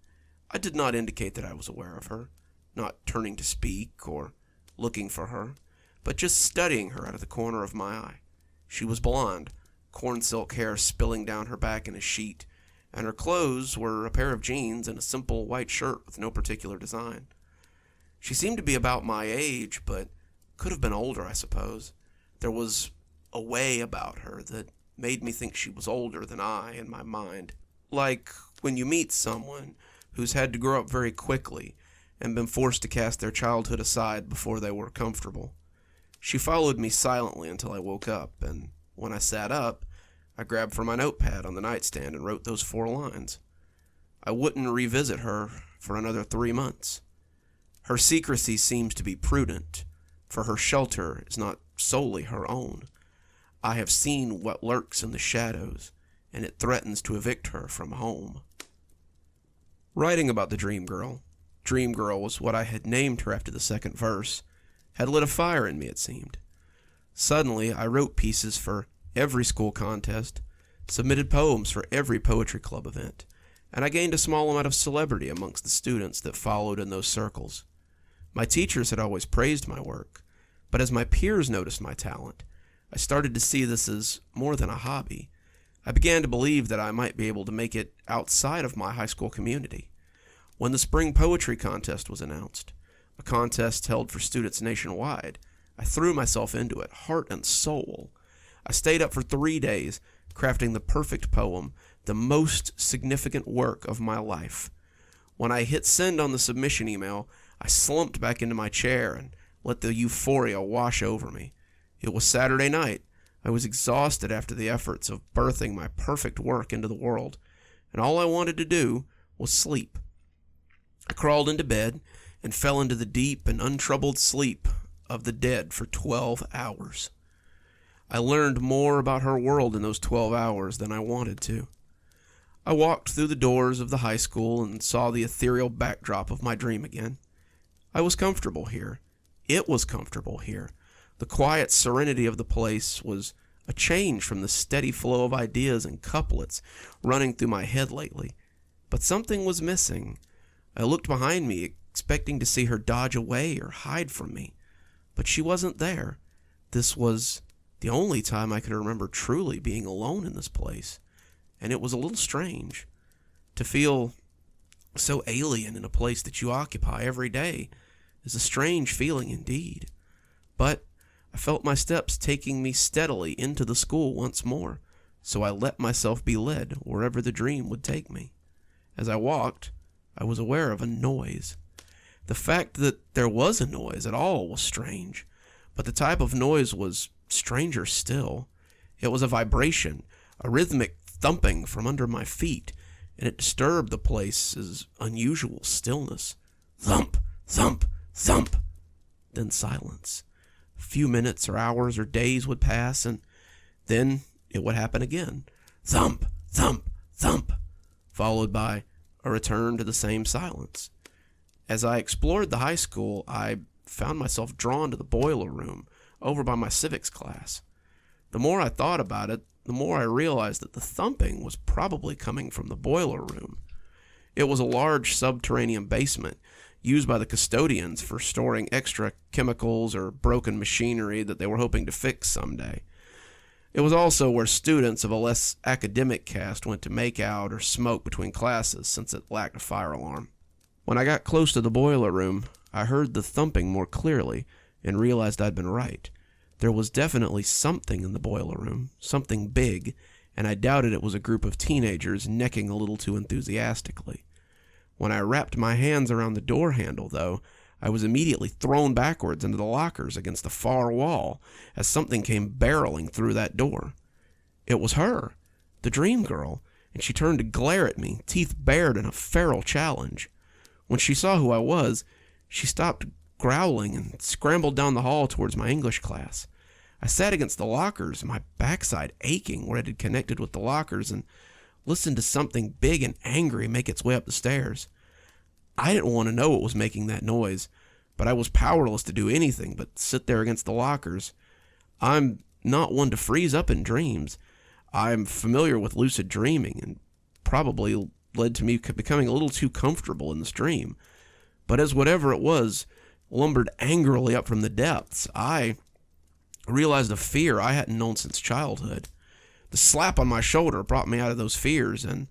I did not indicate that I was aware of her, not turning to speak or looking for her, but just studying her out of the corner of my eye. She was blonde, corn silk hair spilling down her back in a sheet, and her clothes were a pair of jeans and a simple white shirt with no particular design. She seemed to be about my age, but could have been older, I suppose. There was a way about her that made me think she was older than I in my mind. like when you meet someone who's had to grow up very quickly and been forced to cast their childhood aside before they were comfortable. She followed me silently until I woke up, and when I sat up, I grabbed for my notepad on the nightstand and wrote those 4 lines. I wouldn't revisit her for another 3 months. Her secrecy seems to be prudent, for her shelter is not solely her own. I have seen what lurks in the shadows, and it threatens to evict her from home. Writing about the Dream Girl was what I had named her after the second verse, had lit a fire in me, it seemed. Suddenly, I wrote pieces for every school contest, submitted poems for every poetry club event, and I gained a small amount of celebrity amongst the students that followed in those circles. My teachers had always praised my work, but as my peers noticed my talent, I started to see this as more than a hobby. I began to believe that I might be able to make it outside of my high school community. When the spring poetry contest was announced, a contest held for students nationwide, I threw myself into it, heart and soul. I stayed up for 3 days, crafting the perfect poem, the most significant work of my life. When I hit send on the submission email, I slumped back into my chair and let the euphoria wash over me. It was Saturday night. I was exhausted after the efforts of birthing my perfect work into the world, and all I wanted to do was sleep. I crawled into bed and fell into the deep and untroubled sleep of the dead for 12 hours. I learned more about her world in those 12 hours than I wanted to. I walked through the doors of the high school and saw the ethereal backdrop of my dream again. I was comfortable here. It was comfortable here. The quiet serenity of the place was a change from the steady flow of ideas and couplets running through my head lately. But something was missing. I looked behind me, expecting to see her dodge away or hide from me. But she wasn't there. This was the only time I could remember truly being alone in this place, and it was a little strange. To feel so alien in a place that you occupy every day is a strange feeling indeed. But I felt my steps taking me steadily into the school once more, so I let myself be led wherever the dream would take me. As I walked, I was aware of a noise. The fact that there was a noise at all was strange, but the type of noise was stranger still. It was a vibration, a rhythmic thumping from under my feet, and it disturbed the place's unusual stillness. Thump, thump, thump. Then silence. A few minutes or hours or days would pass, and then it would happen again. Thump, thump, thump, followed by a return to the same silence. As I explored the high school, I found myself drawn to the boiler room over by my civics class. The more I thought about it, the more I realized that the thumping was probably coming from the boiler room. It was a large subterranean basement used by the custodians for storing extra chemicals or broken machinery that they were hoping to fix someday. It was also where students of a less academic cast went to make out or smoke between classes, since it lacked a fire alarm. When I got close to the boiler room, I heard the thumping more clearly and realized I'd been right. There was definitely something in the boiler room, something big, and I doubted it was a group of teenagers necking a little too enthusiastically. When I wrapped my hands around the door handle, though, I was immediately thrown backwards into the lockers against the far wall as something came barreling through that door. It was her, the Dream Girl, and she turned to glare at me, teeth bared in a feral challenge. When she saw who I was, she stopped growling and scrambled down the hall towards my English class. I sat against the lockers, my backside aching where it had connected with the lockers, and listened to something big and angry make its way up the stairs. I didn't want to know what was making that noise, but I was powerless to do anything but sit there against the lockers. I'm not one to freeze up in dreams. I'm familiar with lucid dreaming, and probably led to me becoming a little too comfortable in this dream. But as whatever it was lumbered angrily up from the depths, I realized a fear I hadn't known since childhood. The slap on my shoulder brought me out of those fears, and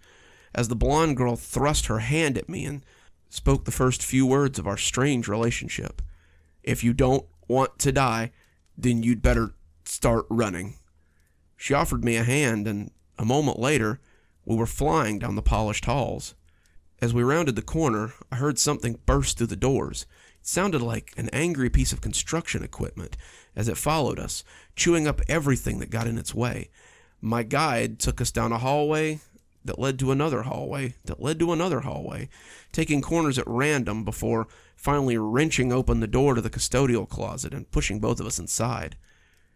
as the blonde girl thrust her hand at me and spoke the first few words of our strange relationship, "If you don't want to die, then you'd better start running." She offered me a hand, and a moment later, We were flying down the polished halls. As we rounded the corner, I heard something burst through the doors. It sounded like an angry piece of construction equipment as it followed us, chewing up everything that got in its way. My guide took us down a hallway that led to another hallway that led to another hallway, taking corners at random before finally wrenching open the door to the custodial closet and pushing both of us inside.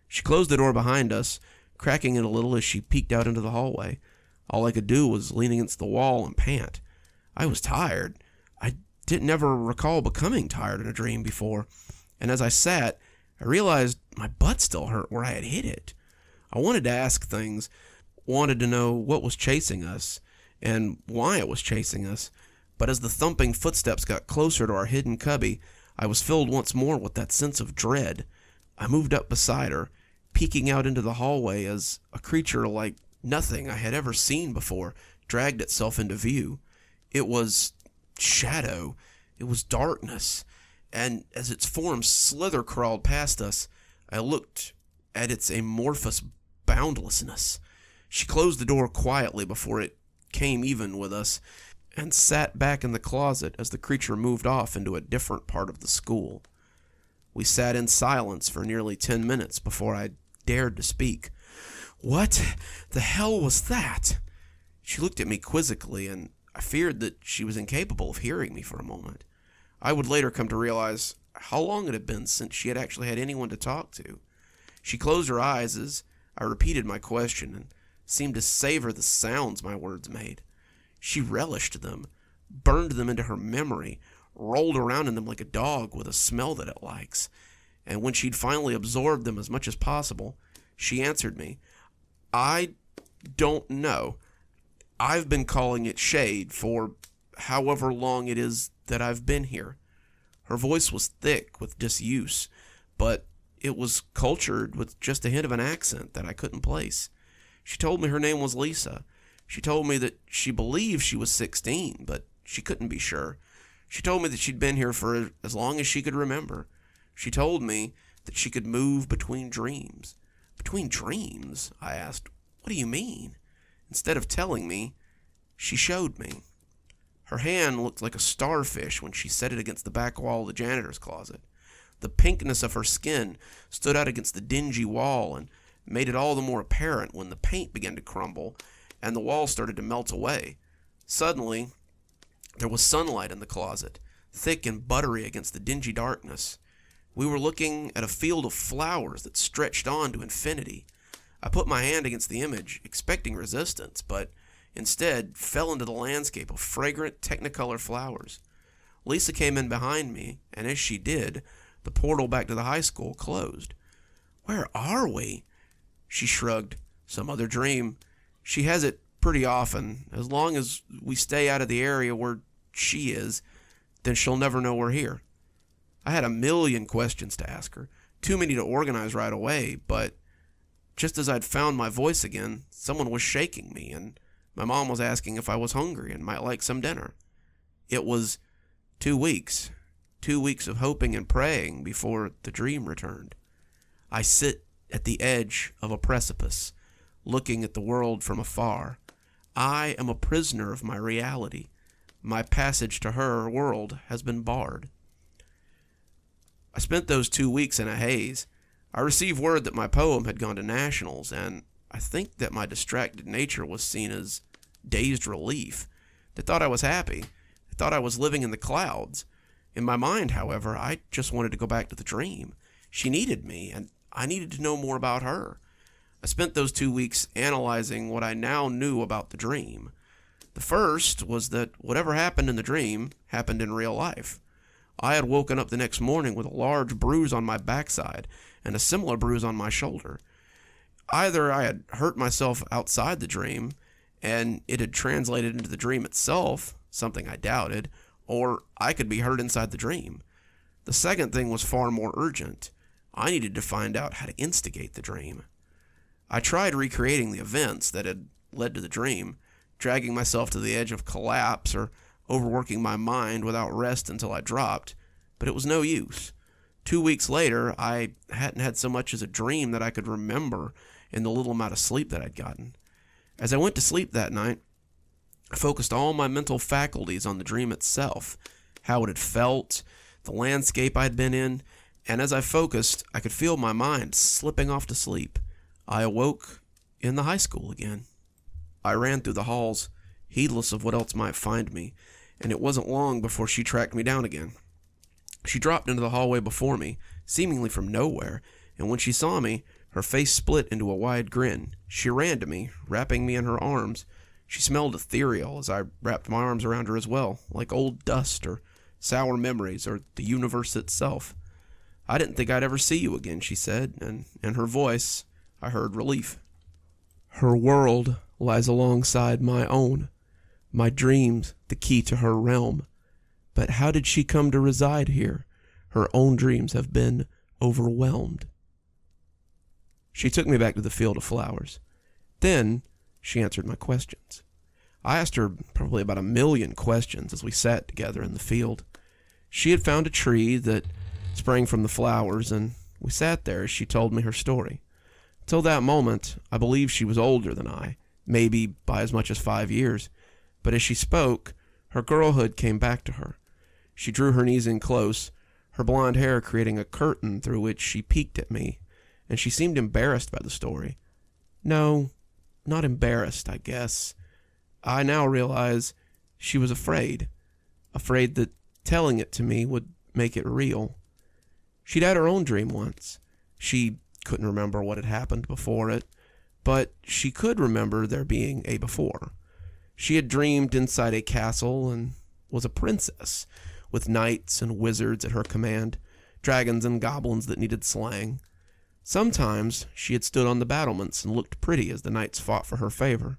She closed the door behind us, cracking it a little as she peeked out into the hallway. All I could do was lean against the wall and pant. I was tired. I didn't ever recall becoming tired in a dream before, and as I sat, I realized my butt still hurt where I had hit it. I wanted to ask things, wanted to know what was chasing us and why it was chasing us, but as the thumping footsteps got closer to our hidden cubby, I was filled once more with that sense of dread. I moved up beside her, peeking out into the hallway as a creature like nothing I had ever seen before dragged itself into view. It was shadow. It was darkness. And as its form slither crawled past us, I looked at its amorphous boundlessness. She closed the door quietly before it came even with us and sat back in the closet as the creature moved off into a different part of the school. We sat in silence for nearly 10 minutes before I dared to speak. "What the hell was that?" She looked at me quizzically, and I feared that she was incapable of hearing me for a moment. I would later come to realize how long it had been since she had actually had anyone to talk to. She closed her eyes as I repeated my question and seemed to savor the sounds my words made. She relished them, burned them into her memory, rolled around in them like a dog with a smell that it likes. And when she'd finally absorbed them as much as possible, she answered me, "I don't know. I've been calling it shade for however long it is that I've been here." Her voice was thick with disuse, but it was cultured with just a hint of an accent that I couldn't place. She told me her name was Lisa. She told me that she believed she was 16, but she couldn't be sure. She told me that she'd been here for as long as she could remember. She told me that she could move between dreams. "Between dreams?" I asked. "What do you mean?" Instead of telling me, she showed me. Her hand looked like a starfish when she set it against the back wall of the janitor's closet. The pinkness of her skin stood out against the dingy wall and made it all the more apparent when the paint began to crumble and the wall started to melt away. Suddenly, there was sunlight in the closet, thick and buttery against the dingy darkness. We were looking at a field of flowers that stretched on to infinity. I put my hand against the image, expecting resistance, but instead fell into the landscape of fragrant technicolor flowers. Lisa came in behind me, and as she did, the portal back to the high school closed. "Where are we?" She shrugged. "Some other dream. She has it pretty often. As long as we stay out of the area where she is, then she'll never know we're here." I had a million questions to ask her, too many to organize right away, but just as I'd found my voice again, someone was shaking me, and my mom was asking if I was hungry and might like some dinner. It was 2 weeks. 2 weeks of hoping and praying before the dream returned. I sit at the edge of a precipice, looking at the world from afar. I am a prisoner of my reality. My passage to her world has been barred. I spent those 2 weeks in a haze. I received word that my poem had gone to nationals, and I think that my distracted nature was seen as dazed relief. They thought I was happy. They thought I was living in the clouds. In my mind, however, I just wanted to go back to the dream. She needed me, and I needed to know more about her. I spent those 2 weeks analyzing what I now knew about the dream. The first was that whatever happened in the dream happened in real life. I had woken up the next morning with a large bruise on my backside and a similar bruise on my shoulder. Either I had hurt myself outside the dream, and it had translated into the dream itself, something I doubted, or I could be hurt inside the dream. The second thing was far more urgent. I needed to find out how to instigate the dream. I tried recreating the events that had led to the dream, dragging myself to the edge of collapse or overworking my mind without rest until I dropped, but it was no use. 2 weeks later, I hadn't had so much as a dream that I could remember in the little amount of sleep that I'd gotten. As I went to sleep that night, I focused all my mental faculties on the dream itself, how it had felt, the landscape I'd been in, and as I focused, I could feel my mind slipping off to sleep. I awoke in the high school again. I ran through the halls, heedless of what else might find me, and it wasn't long before she tracked me down again. She dropped into the hallway before me, seemingly from nowhere, and when she saw me, her face split into a wide grin. She ran to me, wrapping me in her arms. She smelled ethereal as I wrapped my arms around her as well, like old dust or sour memories or the universe itself. "I didn't think I'd ever see you again," she said, and in her voice I heard relief. "Her world lies alongside my own, my dreams the key to her realm. But how did she come to reside here? Her own dreams have been overwhelmed." She took me back to the field of flowers. Then she answered my questions. I asked her probably about 1,000,000 questions as we sat together in the field. She had found a tree that sprang from the flowers, and we sat there as she told me her story. Till that moment, I believed she was older than I, maybe by as much as 5 years, but as she spoke, her girlhood came back to her. She drew her knees in close, her blonde hair creating a curtain through which she peeked at me, and she seemed embarrassed by the story. No, not embarrassed, I guess. I now realize she was afraid that telling it to me would make it real. She'd had her own dream once. She couldn't remember what had happened before it, but she could remember there being a before. She had dreamed inside a castle and was a princess, with knights and wizards at her command, dragons and goblins that needed slaying. Sometimes she had stood on the battlements and looked pretty as the knights fought for her favor.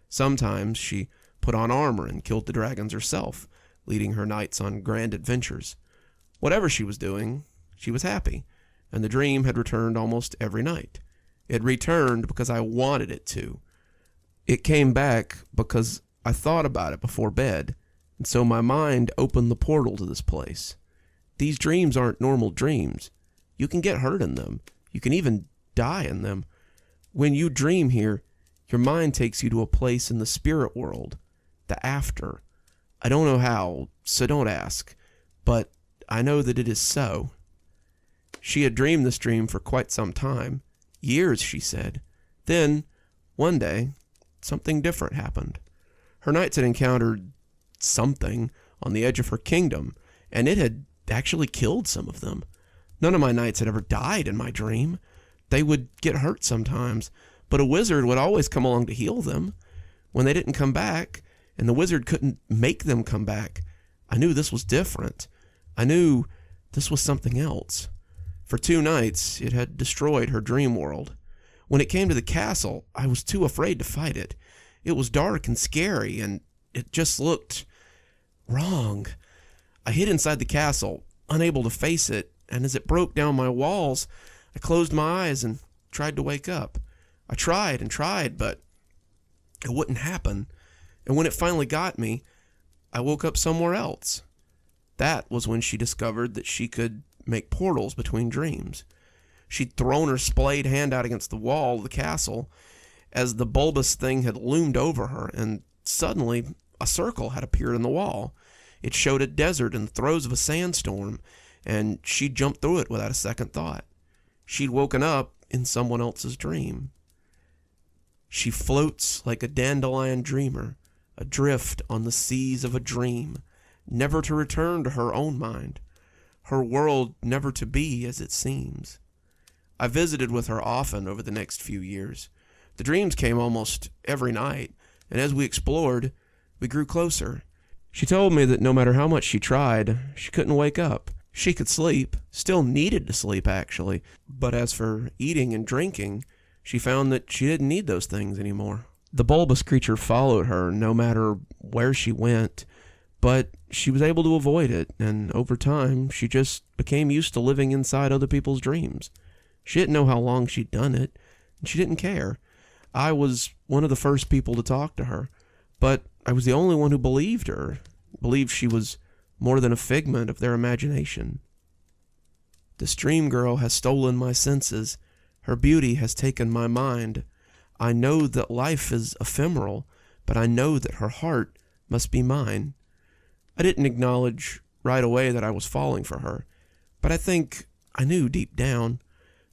Sometimes she put on armor and killed the dragons herself, leading her knights on grand adventures. Whatever she was doing, she was happy, and the dream had returned almost every night. It returned because I wanted it to. It came back because I thought about it before bed, and so my mind opened the portal to this place. These dreams aren't normal dreams. You can get hurt in them. You can even die in them. When you dream here, your mind takes you to a place in the spirit world, the after. I don't know how, so don't ask, but I know that it is so. She had dreamed this dream for quite some time. Years, she said. Then, one day, something different happened. Her knights had encountered something on the edge of her kingdom, and it had actually killed some of them. None of my knights had ever died in my dream. They would get hurt sometimes, but a wizard would always come along to heal them. When they didn't come back, and the wizard couldn't make them come back, I knew this was different. I knew this was something else. For 2 nights, it had destroyed her dream world. When it came to the castle, I was too afraid to fight it. It was dark and scary, and it just looked wrong. I hid inside the castle, unable to face it, and as it broke down my walls, I closed my eyes and tried to wake up. I tried and tried, but it wouldn't happen. And when it finally got me, I woke up somewhere else. That was when she discovered that she could make portals between dreams. She'd thrown her splayed hand out against the wall of the castle as the bulbous thing had loomed over her, and suddenly a circle had appeared in the wall. It showed a desert in the throes of a sandstorm, and she jumped through it without a second thought. She'd woken up in someone else's dream. She floats like a dandelion dreamer, adrift on the seas of a dream, never to return to her own mind, her world never to be as it seems. I visited with her often over the next few years. The dreams came almost every night, and as we explored, we grew closer. She told me that no matter how much she tried, she couldn't wake up. She could sleep, still needed to sleep actually, but as for eating and drinking, she found that she didn't need those things anymore. The bulbous creature followed her no matter where she went, but she was able to avoid it, and over time, she just became used to living inside other people's dreams. She didn't know how long she'd done it, and she didn't care. I was one of the first people to talk to her, but I was the only one who believed her, believed she was more than a figment of their imagination. This dream girl has stolen my senses. Her beauty has taken my mind. I know that life is ephemeral, but I know that her heart must be mine. I didn't acknowledge right away that I was falling for her, but I think I knew deep down.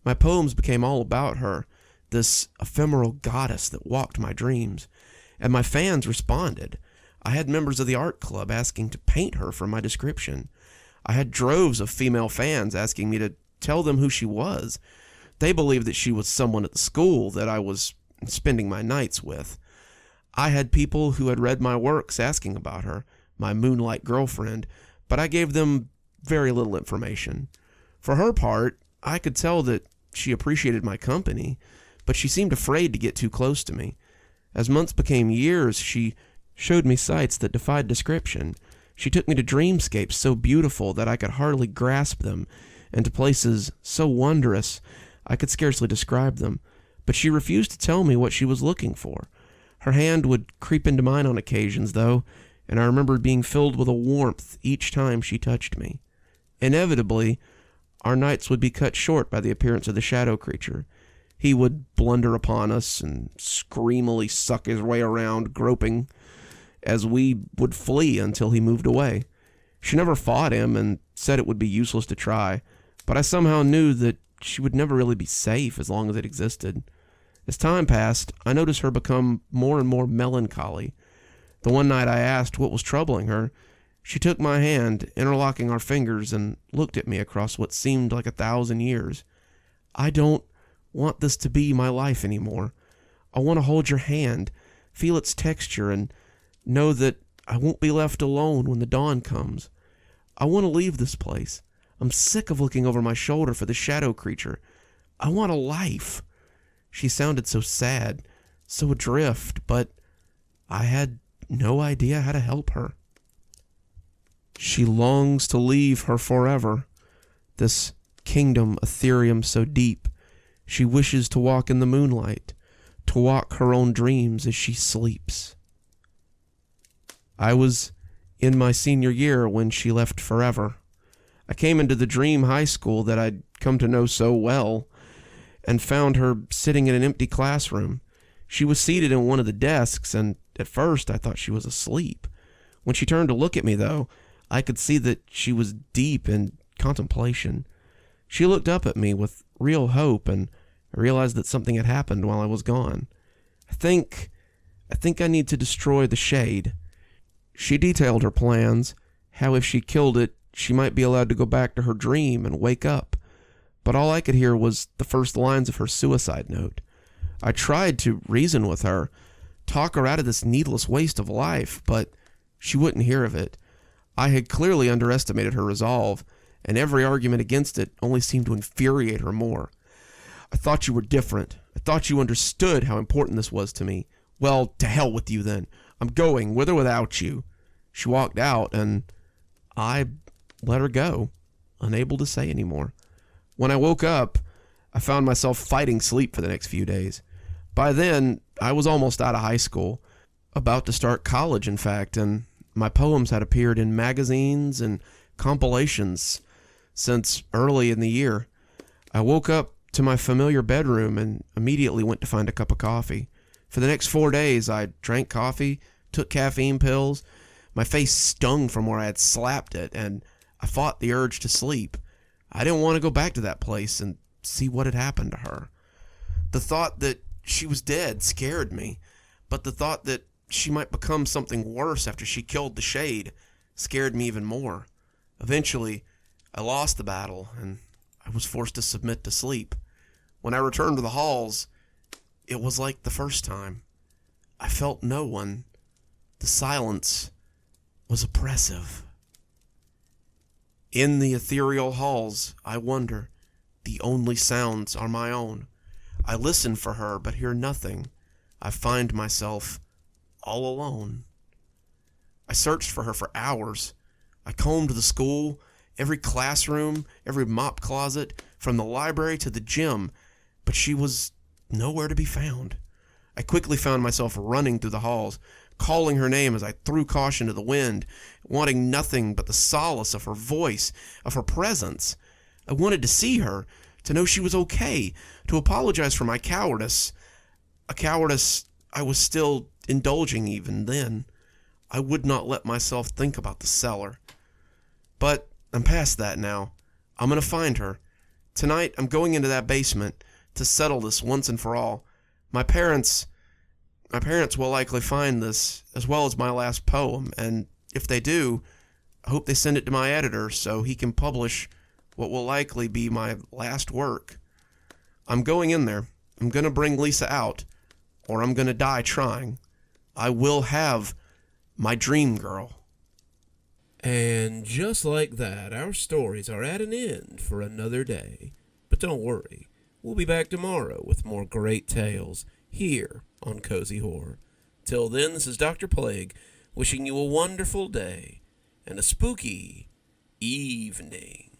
My poems became all about her, this ephemeral goddess that walked my dreams, and my fans responded. I had members of the art club asking to paint her for my description. I had droves of female fans asking me to tell them who she was. They believed that she was someone at the school that I was spending my nights with. I had people who had read my works asking about her, my moonlight girlfriend, but I gave them very little information. For her part, I could tell that she appreciated my company, but she seemed afraid to get too close to me. As months became years, she showed me sights that defied description. She took me to dreamscapes so beautiful that I could hardly grasp them, and to places so wondrous I could scarcely describe them. But she refused to tell me what she was looking for. Her hand would creep into mine on occasions, though, and I remembered being filled with a warmth each time she touched me. Inevitably, our nights would be cut short by the appearance of the shadow creature. He would blunder upon us and screamily suck his way around, groping, as we would flee until he moved away. She never fought him and said it would be useless to try, but I somehow knew that she would never really be safe as long as it existed. As time passed, I noticed her become more and more melancholy. The one night I asked what was troubling her, she took my hand, interlocking our fingers, and looked at me across what seemed like 1,000 years. I don't want this to be my life anymore. I want to hold your hand, feel its texture, and know that I won't be left alone when the dawn comes. I want to leave this place. I'm sick of looking over my shoulder for the shadow creature. I want a life. She sounded so sad, so adrift, but I had no idea how to help her. She longs to leave her forever, this kingdom ethereum so deep. She wishes to walk in the moonlight, to walk her own dreams as she sleeps. I was in my senior year when she left forever. I came into the dream high school that I'd come to know so well and found her sitting in an empty classroom. She was seated in one of the desks, and at first I thought she was asleep. When she turned to look at me, though, I could see that she was deep in contemplation. She looked up at me with real hope, and I realized that something had happened while I was gone. I think I need to destroy the shade. She detailed her plans, how if she killed it, she might be allowed to go back to her dream and wake up. But all I could hear was the first lines of her suicide note. I tried to reason with her, talk her out of this needless waste of life, but she wouldn't hear of it. I had clearly underestimated her resolve, and every argument against it only seemed to infuriate her more. I thought you were different. I thought you understood how important this was to me. Well, to hell with you then. I'm going, with or without you. She walked out, and I let her go, unable to say any more. When I woke up, I found myself fighting sleep for the next few days. By then, I was almost out of high school, about to start college, in fact, and my poems had appeared in magazines and compilations since early in the year. I woke up to my familiar bedroom and immediately went to find a cup of coffee. For the next 4 days, I drank coffee, took caffeine pills. My face stung from where I had slapped it, and I fought the urge to sleep. I didn't want to go back to that place and see what had happened to her. The thought that she was dead scared me, but the thought that she might become something worse after she killed the shade scared me even more. Eventually, I lost the battle, and I was forced to submit to sleep. When I returned to the halls, it was like the first time. I felt no one. The silence was oppressive. In the ethereal halls, I wonder. The only sounds are my own. I listen for her, but hear nothing. I find myself all alone. I searched for her for hours. I combed the school, every classroom, every mop closet, from the library to the gym, but she was nowhere to be found. I quickly found myself running through the halls, calling her name as I threw caution to the wind, wanting nothing but the solace of her voice, of her presence. I wanted to see her, to know she was okay, to apologize for my cowardice, a cowardice I was still indulging even then. I would not let myself think about the cellar. But I'm past that now. I'm going to find her. Tonight, I'm going into that basement to settle this once and for all. My parents will likely find this, as well as my last poem, and if they do, I hope they send it to my editor so he can publish what will likely be my last work. I'm going in there. I'm going to bring Lisa out, or I'm going to die trying. I will have my dream girl. And just like that, our stories are at an end for another day. But don't worry, we'll be back tomorrow with more great tales here on Cozy Horror. Till then, this is Dr. Plague, wishing you a wonderful day and a spooky evening.